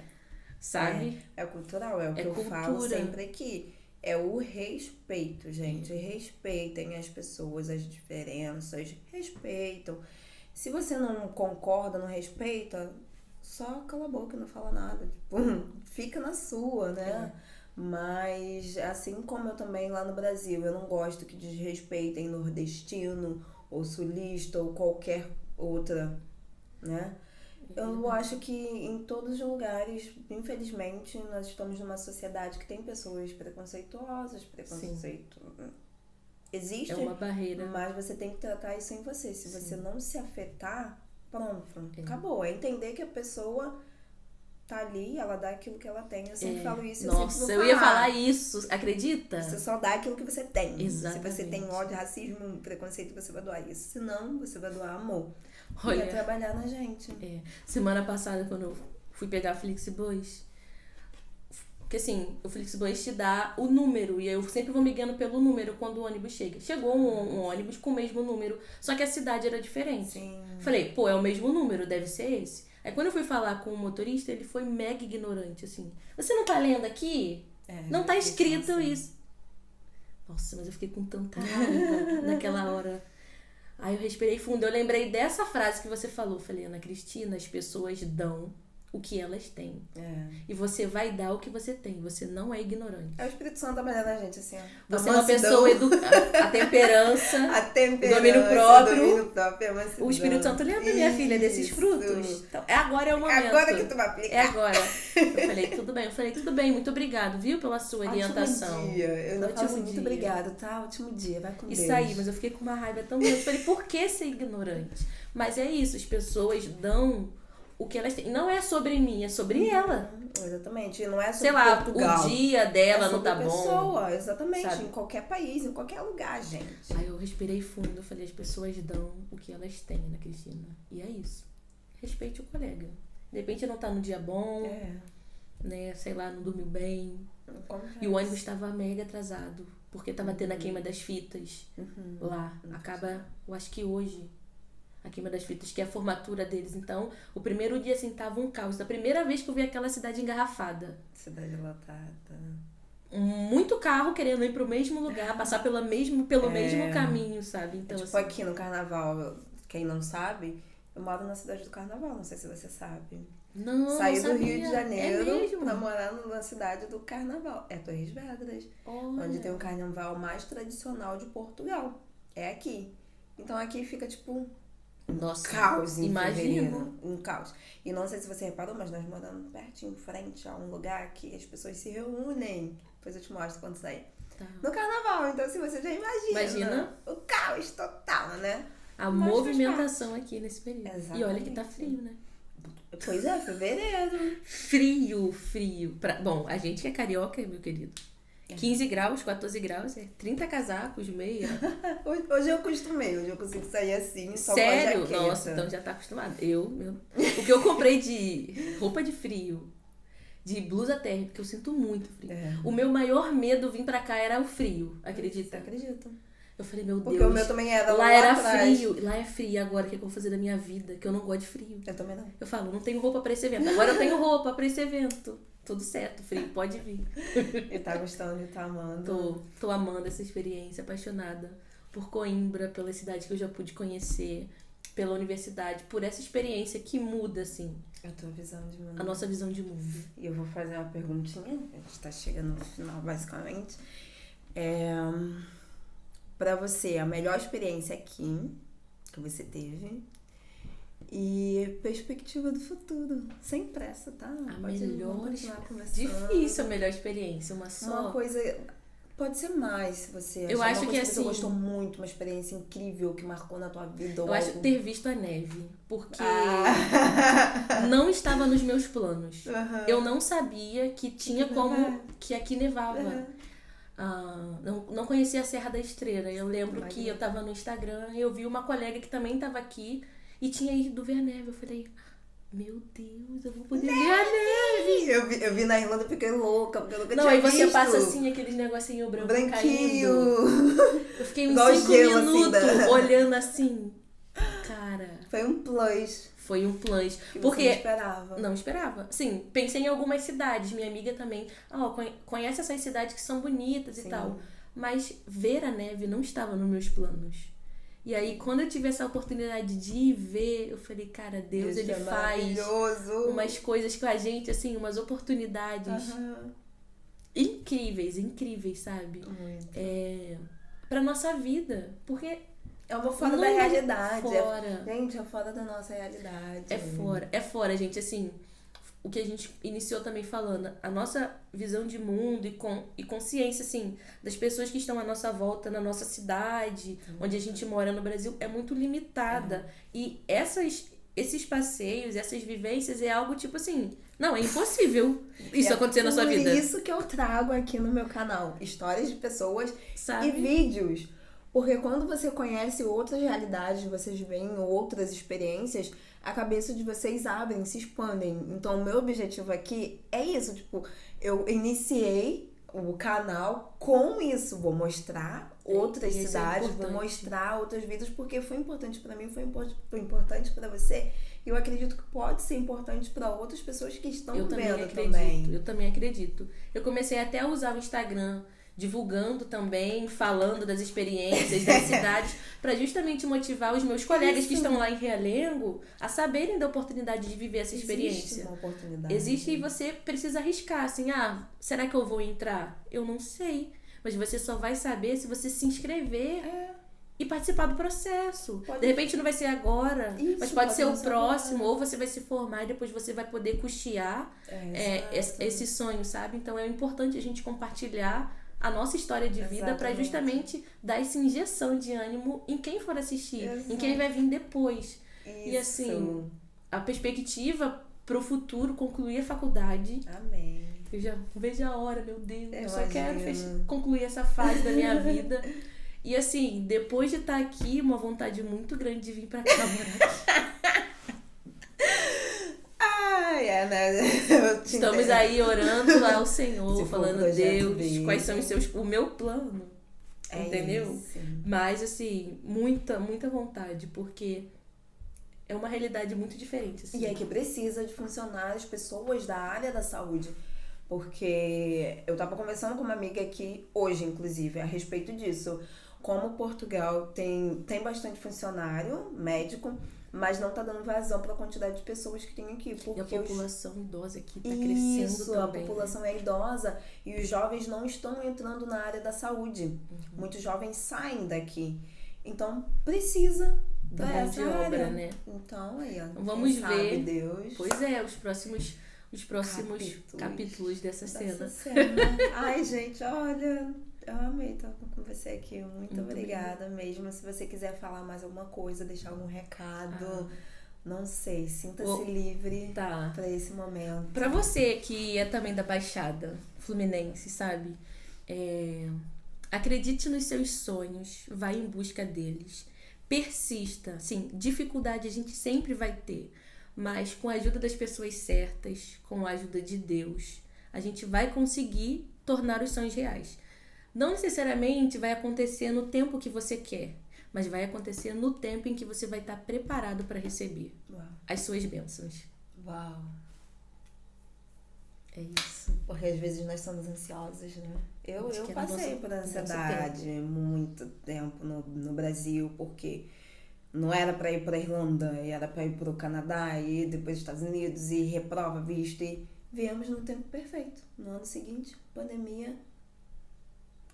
Sabe? É cultural, é o que eu falo sempre aqui. É o respeito, gente. Respeitem as pessoas, as diferenças. Respeitam. Se você não concorda, não respeita, só cala a boca e não fala nada. Tipo, fica na sua, né? Mas, assim como eu também lá no Brasil, eu não gosto que desrespeitem nordestino, ou sulista, ou qualquer outra, né? Eu acho que em todos os lugares, infelizmente, nós estamos numa sociedade que tem pessoas preconceituosas, existe. É uma barreira. Mas você tem que tratar isso em você. Se você não se afetar, pronto, acabou. É entender que a pessoa tá ali, ela dá aquilo que ela tem. Eu sempre falo isso. Nossa, eu ia falar isso, acredita? Você só dá aquilo que você tem. Exatamente. Se você tem ódio, racismo, preconceito, você vai doar isso. Se não, você vai doar amor. Olha, e trabalhar na gente. Semana passada, quando eu fui pegar a Flixbus, porque assim, o Flixbus te dá o número, e eu sempre vou me guiando pelo número quando o ônibus chega. Chegou um ônibus com o mesmo número, só que a cidade era diferente. Falei, é o mesmo número, deve ser esse. Aí quando eu fui falar com o motorista, ele foi mega ignorante, assim. Você não tá lendo aqui? Não tá escrito isso. Nossa, mas eu fiquei com tanta raiva naquela hora. Aí eu respirei fundo, eu lembrei dessa frase que você falou. Falei, Ana Cristina, as pessoas dão o que elas têm. E você vai dar o que você tem. Você não é ignorante. É o Espírito Santo trabalhando na gente, assim, ó. Você é uma pessoa educada. A temperança, o domínio próprio. O Espírito Santo lembra, minha filha, desses frutos. Então, agora é o momento. É agora que tu vai aplicar. É agora. Eu falei, tudo bem, muito obrigado, viu, pela sua orientação. Ótimo dia. Eu não falo assim, muito obrigado, tá? Ótimo dia, vai com Deus. Isso aí, mas eu fiquei com uma raiva tão grande. Eu falei, por que ser ignorante? Mas é isso, as pessoas dão o que elas têm. Não é sobre mim, é sobre ela. Exatamente. Não é sobre sei lá, Portugal. O dia dela não tá bom. Pessoa, exatamente. Sabe? Em qualquer país, em qualquer lugar, gente. Aí eu respirei fundo, eu falei, as pessoas dão o que elas têm, Ana Cristina. E é isso. Respeite o colega. De repente não tá no dia bom, né? Sei lá, não dormiu bem. E o ônibus estava mega atrasado. Porque tava tendo a queima das fitas lá. Acaba, eu acho que hoje, a queima das fitas, que é a formatura deles. Então, o primeiro dia, assim, tava um caos. Da primeira vez que eu vi aquela cidade engarrafada. Cidade lotada. Muito carro querendo ir pro mesmo lugar, passar pelo mesmo caminho, sabe? Então, tipo, assim, aqui no Carnaval, quem não sabe, eu moro na cidade do Carnaval, não sei se você sabe. Não, Saí não do Rio de Janeiro pra morar na cidade do Carnaval. É Torres Vedras. Onde tem o carnaval mais tradicional de Portugal. É aqui. Então aqui fica tipo caos em fevereiro. Um caos. E não sei se você reparou, mas nós moramos pertinho, em frente a um lugar que as pessoas se reúnem. Depois eu te mostro quando sair. No Carnaval. Então assim, você já imagina o caos total, né? A movimentação aqui nesse período. Exatamente. E olha que tá frio, né? Pois é, fevereiro. Frio. Bom, a gente que é carioca, meu querido. 15 graus, 14 graus, 30 casacos, meia. Hoje eu acostumei, hoje eu consigo sair assim, só Sério? com a jaqueta. Nossa, então já tá acostumado. O que eu comprei de roupa de frio, de blusa térmica, porque eu sinto muito frio. O meu maior medo vir pra cá era o frio, acredita? Acredito. Eu falei, meu Porque Deus. o meu também era lá era atrás. frio. Lá é frio. Agora o que eu vou fazer da minha vida? Que eu não gosto de frio. Eu também não. Eu falo, não tenho roupa pra esse evento. Agora eu tenho roupa pra esse evento. Tudo certo, frio, pode vir. E tá gostando, e tá amando. Tô amando essa experiência, apaixonada por Coimbra, pela cidade que eu já pude conhecer, pela universidade, por essa experiência que muda, assim, A tua visão de mundo. a nossa visão de mundo. E eu vou fazer uma perguntinha, a gente tá chegando no final, basicamente. Pra você, a melhor experiência aqui que você teve e perspectiva do futuro, sem pressa, tá? Vamos continuar conversando. Difícil a melhor experiência, uma só. Uma coisa, pode ser mais, se você Eu achar acho uma que coisa assim, você gostou muito, uma experiência incrível que marcou na tua vida. Eu acho ter visto a neve, porque Ah. não estava nos meus planos. Uhum. Eu não sabia que tinha como que aqui nevava. Uhum. Não conhecia a Serra da Estrela. Eu lembro Imagina. que eu tava no Instagram e eu vi uma colega que também tava aqui e tinha ido ver a neve. Eu falei, meu Deus, eu vou poder ver a neve. Eu vi na Irlanda e fiquei louca, porque eu nunca Não, tinha aí você visto. passa assim, aqueles negocinho branco Branquinho. caindo. Eu fiquei uns Igual 5 gelo, assim, minutos olhando assim. Cara, Foi um plus foi um plus. que Porque você não esperava. não esperava. Sim, pensei em algumas cidades. Minha amiga também. Conhece essas cidades que são bonitas Sim. e tal. Mas ver a neve não estava nos meus planos. E aí, quando eu tive essa oportunidade de ir ver, eu falei, cara, Deus, ele é faz maravilhoso. umas coisas com a gente, assim, umas oportunidades Aham. incríveis, sabe? Muito. Pra nossa vida. Porque É uma fora não da é realidade. fora. Gente, é fora da nossa realidade. É fora, gente, assim, o que a gente iniciou também falando, a nossa visão de mundo e consciência, assim, das pessoas que estão à nossa volta, na nossa cidade, onde a gente mora no Brasil, é muito limitada. E esses passeios, essas vivências é algo tipo assim, não, é impossível isso acontecer na sua vida. É por isso que eu trago aqui no meu canal histórias de pessoas Sabe? e vídeos. Porque quando você conhece outras realidades, vocês veem outras experiências, a cabeça de vocês abrem, se expandem. Então, o meu objetivo aqui é isso. Tipo, eu iniciei o canal com isso. Vou mostrar outras isso é cidades, vou importante. mostrar outros vídeos, porque foi importante pra mim, foi importante pra você. E eu acredito que pode ser importante pra outras pessoas que estão Eu também vendo acredito, também. eu também acredito. Eu comecei até a usar o Instagram, divulgando também, falando das experiências, das cidades, para justamente motivar os meus colegas que estão lá em Realengo a saberem da oportunidade de viver essa experiência. Existe uma oportunidade. Existe e você precisa arriscar, assim, será que eu vou entrar? Eu não sei. Mas você só vai saber se você se inscrever e participar do processo. De repente não vai ser agora, Isso, mas pode ser o não ser próximo, agora. ou você vai se formar e depois você vai poder custear Exato. esse sonho, sabe? Então é importante a gente compartilhar a nossa história de vida para Exatamente. justamente dar essa injeção de ânimo em quem for assistir, Exato. em quem vai vir depois. Isso. E assim, a perspectiva pro futuro, concluir a faculdade. Amém. Eu já vejo a hora, meu Deus. Eu só Imagino. quero concluir essa fase da minha vida. E assim, depois de estar aqui, uma vontade muito grande de vir pra cá morar. Né? Estamos aí orando ao Senhor, Se for falando, o projeto Deus, dele. quais são o meu plano. Entendeu? Isso. Mas assim, muita vontade, porque é uma realidade muito diferente. Assim. E é que precisa de funcionários, pessoas da área da saúde. Porque eu tava conversando com uma amiga aqui hoje, inclusive, a respeito disso. Como Portugal tem bastante funcionário médico, mas não tá dando vazão para a quantidade de pessoas que tem aqui. Porque E a população idosa aqui tá crescendo Isso, também. a população é idosa e os jovens não estão entrando na área da saúde. Uhum. Muitos jovens saem daqui. Então, precisa Da da mão essa de obra, área. né? Então, aí, ó. Então, vamos quem sabe ver. Deus. Pois é, os próximos capítulos dessa cena. Ai, gente, olha, eu amei estar com você aqui. Muito obrigada mesmo. Se você quiser falar mais alguma coisa, deixar algum recado, não sei, sinta-se livre para esse momento. Pra você que é também da Baixada Fluminense, sabe? Acredite nos seus sonhos, vá em busca deles. Persista, sim, dificuldade a gente sempre vai ter, mas com a ajuda das pessoas certas, com a ajuda de Deus, a gente vai conseguir tornar os sonhos reais. Não necessariamente vai acontecer no tempo que você quer, mas vai acontecer no tempo em que você vai estar preparado para receber as suas bênçãos. Uau! É isso. Porque às vezes nós somos ansiosos, né? Eu passei por ansiedade muito tempo no Brasil, porque não era para ir para Irlanda, era para ir para o Canadá e depois Estados Unidos e reprova visto, e viemos no tempo perfeito. No ano seguinte, pandemia,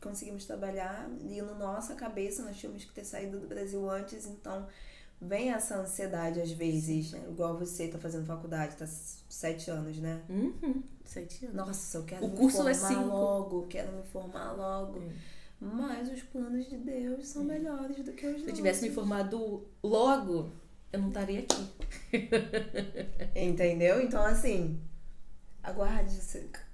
conseguimos trabalhar e na nossa cabeça nós tínhamos que ter saído do Brasil antes, então vem essa ansiedade às vezes, né? Igual você tá fazendo faculdade, tá 7 anos, né? 7 anos. Nossa, eu quero O me curso formar é 5. logo, quero me formar logo. Mas os planos de Deus são melhores do que os nossos. Se eu tivesse me formado logo, eu não estaria aqui. Entendeu? Então, assim, aguarde,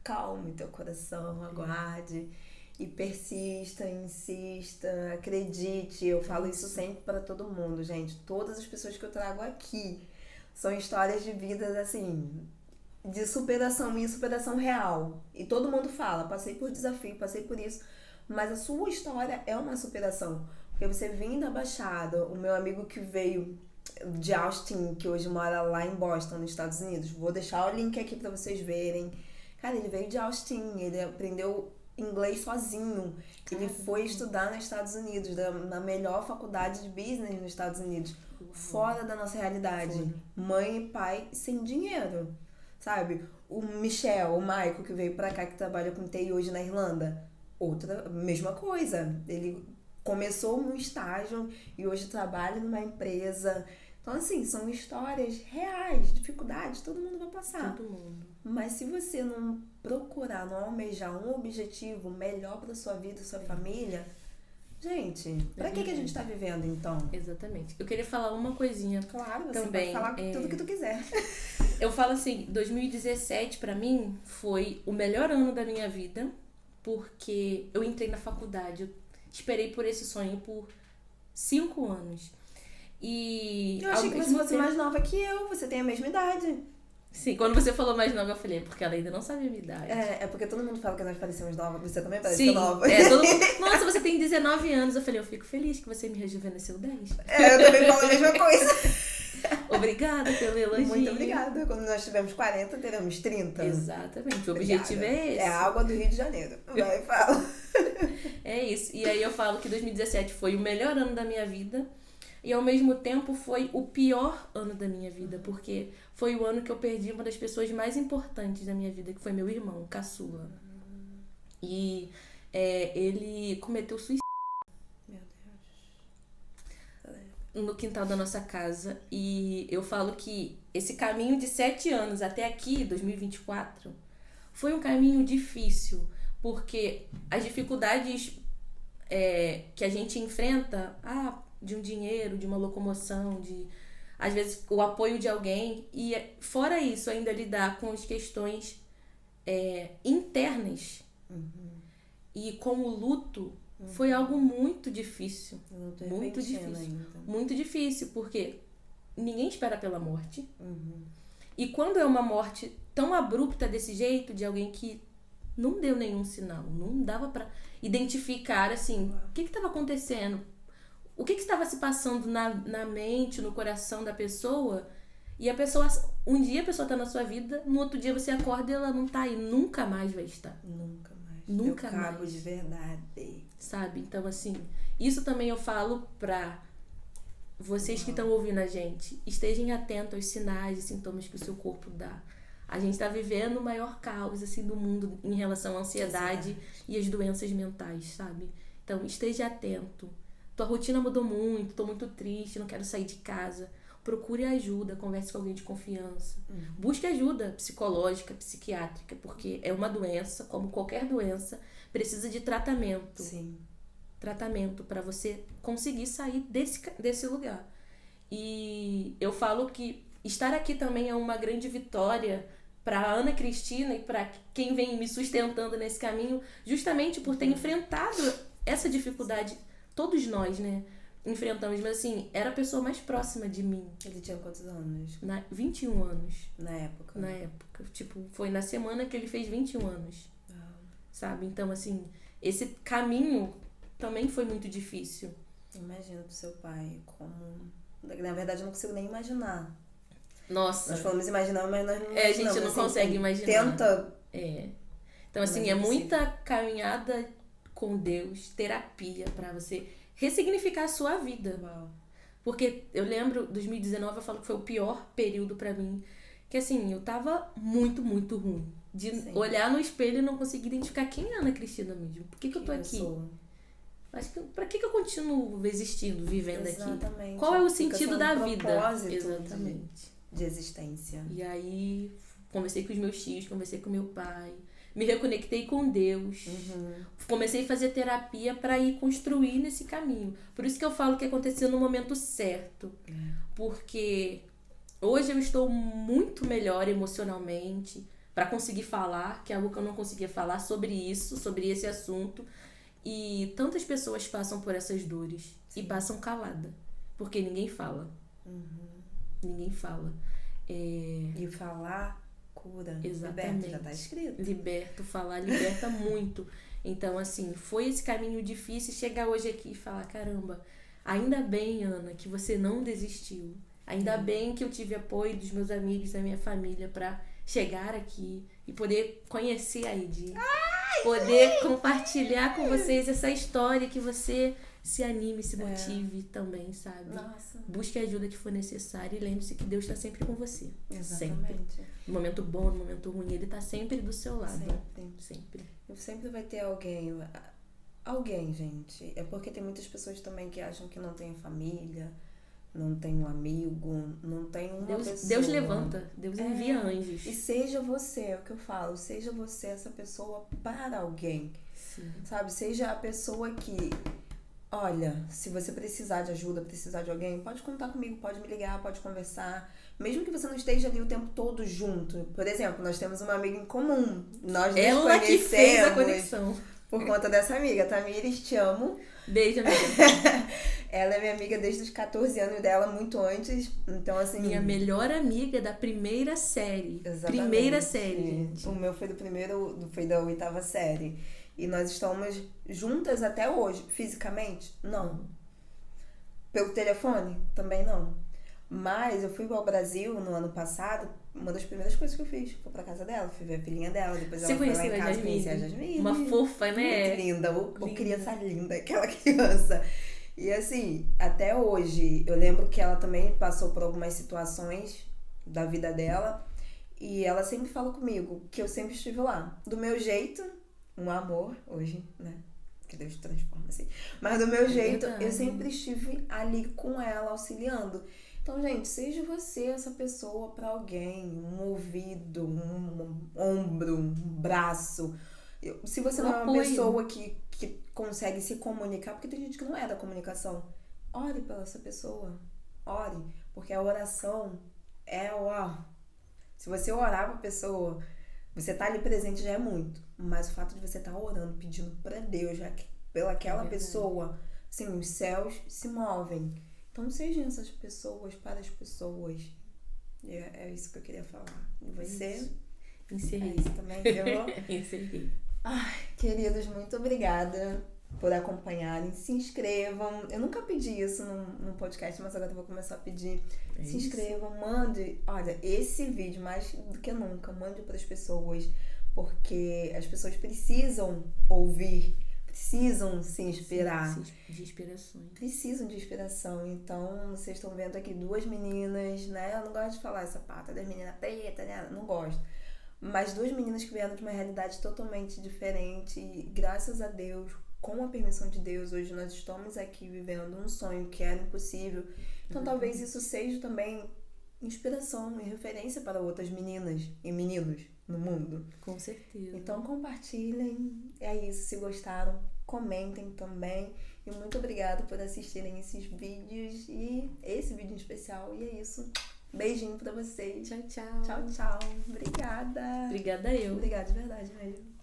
calme teu coração, aguarde e persista, insista, acredite. Eu falo isso sempre para todo mundo, gente. Todas as pessoas que eu trago aqui são histórias de vidas, assim, de superação e superação real. E todo mundo fala, passei por desafio, passei por isso, mas a sua história é uma superação. Porque você vem da Baixada, o meu amigo que veio de Austin, que hoje mora lá em Boston, nos Estados Unidos, vou deixar o link aqui pra vocês verem. Cara, ele veio de Austin, ele aprendeu inglês sozinho. Ele foi estudar nos Estados Unidos, na melhor faculdade de business nos Estados Unidos, fora da nossa realidade. Mãe e pai sem dinheiro, sabe? O Michel, o Michael, que veio pra cá, que trabalha com TI hoje na Irlanda, mesma coisa. Ele começou num estágio e hoje trabalha numa empresa. Então, assim, são histórias reais, dificuldades, todo mundo vai passar. Todo mundo. Mas se você não procurar, não almejar um objetivo melhor pra sua vida e sua família, gente, pra que a gente tá vivendo, então? Exatamente. Eu queria falar uma coisinha. Claro, você também, pode falar tudo que tu quiser. Eu falo assim, 2017 pra mim foi o melhor ano da minha vida, porque eu entrei na faculdade, eu esperei por esse sonho por 5 anos. E eu achei que você fosse mais nova que eu, você tem a mesma idade. Sim, quando você falou mais nova, eu falei, porque ela ainda não sabia a minha idade. É porque todo mundo fala que nós parecemos nova, você também parece Sim, nova. todo mundo, nossa, você tem 19 anos. Eu falei, eu fico feliz que você me rejuvenesceu 10. Eu também falo a mesma coisa. Obrigada pelo elogio. Muito obrigada. Quando nós tivermos 40, teremos 30. Exatamente, o objetivo é esse. É a água do Rio de Janeiro. Vai, fala. É isso. E aí eu falo que 2017 foi o melhor ano da minha vida. E ao mesmo tempo foi o pior ano da minha vida, porque foi o ano que eu perdi uma das pessoas mais importantes da minha vida, que foi meu irmão, caçula. E ele cometeu suicídio. Meu Deus. No quintal da nossa casa. E eu falo que esse caminho de 7 anos até aqui, 2024, foi um caminho difícil, porque as dificuldades que a gente enfrenta, de um dinheiro, de uma locomoção, de às vezes o apoio de alguém, e fora isso ainda lidar com as questões internas e com o luto foi algo muito difícil, muito difícil, ainda. Muito difícil, porque ninguém espera pela morte, e quando é uma morte tão abrupta desse jeito, de alguém que não deu nenhum sinal, não dava pra identificar assim, o que estava acontecendo. O que estava se passando na mente, no coração da pessoa? E a pessoa, um dia a pessoa está na sua vida, no outro dia você acorda e ela não tá aí, nunca mais vai estar. Nunca mais. Nunca mais. Cabo mais. de verdade. Sabe? Então, assim, isso também eu falo pra vocês que estão ouvindo a gente. Estejam atentos aos sinais e sintomas que o seu corpo dá. A gente está vivendo o maior caos, assim, do mundo em relação à ansiedade e às doenças mentais, sabe? Então, esteja atento. Tua rotina mudou muito, tô muito triste, não quero sair de casa. Procure ajuda, converse com alguém de confiança. Busque ajuda psicológica, psiquiátrica, porque é uma doença, como qualquer doença, precisa de tratamento. Sim. Tratamento para você conseguir sair desse lugar. E eu falo que estar aqui também é uma grande vitória para Ana Cristina e para quem vem me sustentando nesse caminho, justamente por ter enfrentado essa dificuldade. Todos nós, né? Enfrentamos, mas assim, era a pessoa mais próxima de mim. Ele tinha quantos anos? 21 anos. Na época? Na época. Tipo, foi na semana que ele fez 21 anos. Sabe? Então, assim, esse caminho também foi muito difícil. Imagina pro seu pai como... Na verdade, eu não consigo nem imaginar. Nossa. Nós falamos imaginar, mas nós não imaginamos. A gente não assim, consegue imaginar. Tenta... Então, assim, é muita caminhada com Deus, terapia pra você ressignificar a sua vida. Uau. Porque eu lembro, 2019, eu falo que foi o pior período pra mim. Que assim, eu tava muito, muito ruim. De olhar no espelho e não conseguir identificar quem é a Ana Cristina mesmo. Por que eu tô aqui? Acho que, pra que eu continuo existindo, vivendo aqui? Qual é o sentido da vida? Exatamente. De existência. E aí, conversei com os meus tios, conversei com meu pai. Me reconectei com Deus. Comecei a fazer terapia para ir construir nesse caminho. Por isso que eu falo que aconteceu no momento certo. Porque hoje eu estou muito melhor emocionalmente para conseguir falar, que é algo que eu não conseguia falar sobre isso, sobre esse assunto. E tantas pessoas passam por essas dores e passam calada. Porque ninguém fala. Ninguém fala. E falar... cura. Exatamente. Liberta, já tá escrito. Liberta, falar liberta muito. Então, assim, foi esse caminho difícil chegar hoje aqui e falar, caramba, ainda bem, Ana, que você não desistiu. Ainda bem que eu tive apoio dos meus amigos, da minha família pra chegar aqui e poder conhecer a Edi. Poder compartilhar com vocês essa história, que você se anime, se motive também, sabe? Nossa. Busque a ajuda que for necessária e lembre-se que Deus está sempre com você. Exatamente. Sempre. No momento bom, no momento ruim, Ele está sempre do seu lado. Sempre. Sempre vai ter alguém. Alguém, gente. É porque tem muitas pessoas também que acham que não tem família, não tem um amigo, não tem uma pessoa. Deus levanta, Deus envia anjos. E seja você, é o que eu falo, seja você essa pessoa para alguém. Sim. Sabe? Seja a pessoa que... Olha, se você precisar de ajuda, precisar de alguém, pode contar comigo, pode me ligar, pode conversar. Mesmo que você não esteja ali o tempo todo junto. Por exemplo, nós temos uma amiga em comum. Nós nos Ela que fez a conexão. Por conta dessa amiga. Tamires, te amo. Beijo, amiga. Ela é minha amiga desde os 14 anos dela, muito antes. Então, assim... Minha melhor amiga da primeira série. Exatamente. Primeira série, gente. O meu foi foi da 8ª série. E nós estamos juntas até hoje. Fisicamente? Não. Pelo telefone? Também não. Mas eu fui ao Brasil no ano passado. Uma das primeiras coisas que eu fiz foi pra casa dela. Fui ver a filhinha dela. Depois ela foi lá em casa conhecer a Jasmine. Uma fofa, né? Muito linda. Ô, criança linda. Aquela criança. E assim, até hoje, eu lembro que ela também passou por algumas situações da vida dela. E ela sempre fala comigo que eu sempre estive lá. Do meu jeito... Um amor, hoje, né? Que Deus transforma assim. Mas do meu jeito, eu sempre estive ali com ela, auxiliando. Então, gente, seja você essa pessoa pra alguém. Um ouvido, um ombro, um braço. Se você não é uma pessoa que consegue se comunicar, porque tem gente que não é da comunicação, ore pela essa pessoa. Ore. Porque a oração é uau. Se você orar pra pessoa... Você tá ali presente já é muito. Mas o fato de você estar orando, pedindo pra Deus, já que pelaquela pessoa, assim, os céus se movem. Então sejam essas pessoas para as pessoas. É isso que eu queria falar. E você? Encerrei. Isso também, eu... Encerrei. Ai, queridos, muito obrigada por acompanharem. Se inscrevam. Eu nunca pedi isso num podcast, mas agora eu vou começar a pedir. Se inscrevam, mande. Olha, esse vídeo, mais do que nunca, mande para as pessoas, porque as pessoas precisam ouvir, precisam se inspirar. De inspirações. Precisam de inspiração. Então, vocês estão vendo aqui 2 meninas, né? Eu não gosto de falar essa parte das meninas preta, né? Não gosto. Mas 2 meninas que vieram de uma realidade totalmente diferente. E, graças a Deus, com a permissão de Deus, hoje nós estamos aqui vivendo um sonho que era impossível. Então talvez isso seja também inspiração e referência para outras meninas e meninos no mundo. Com certeza. Então compartilhem. É isso. Se gostaram, comentem também. E muito obrigada por assistirem esses vídeos e esse vídeo em especial. E é isso. Beijinho pra vocês. Tchau, tchau. Tchau, tchau. Obrigada. Obrigada eu. Obrigada de verdade, velho.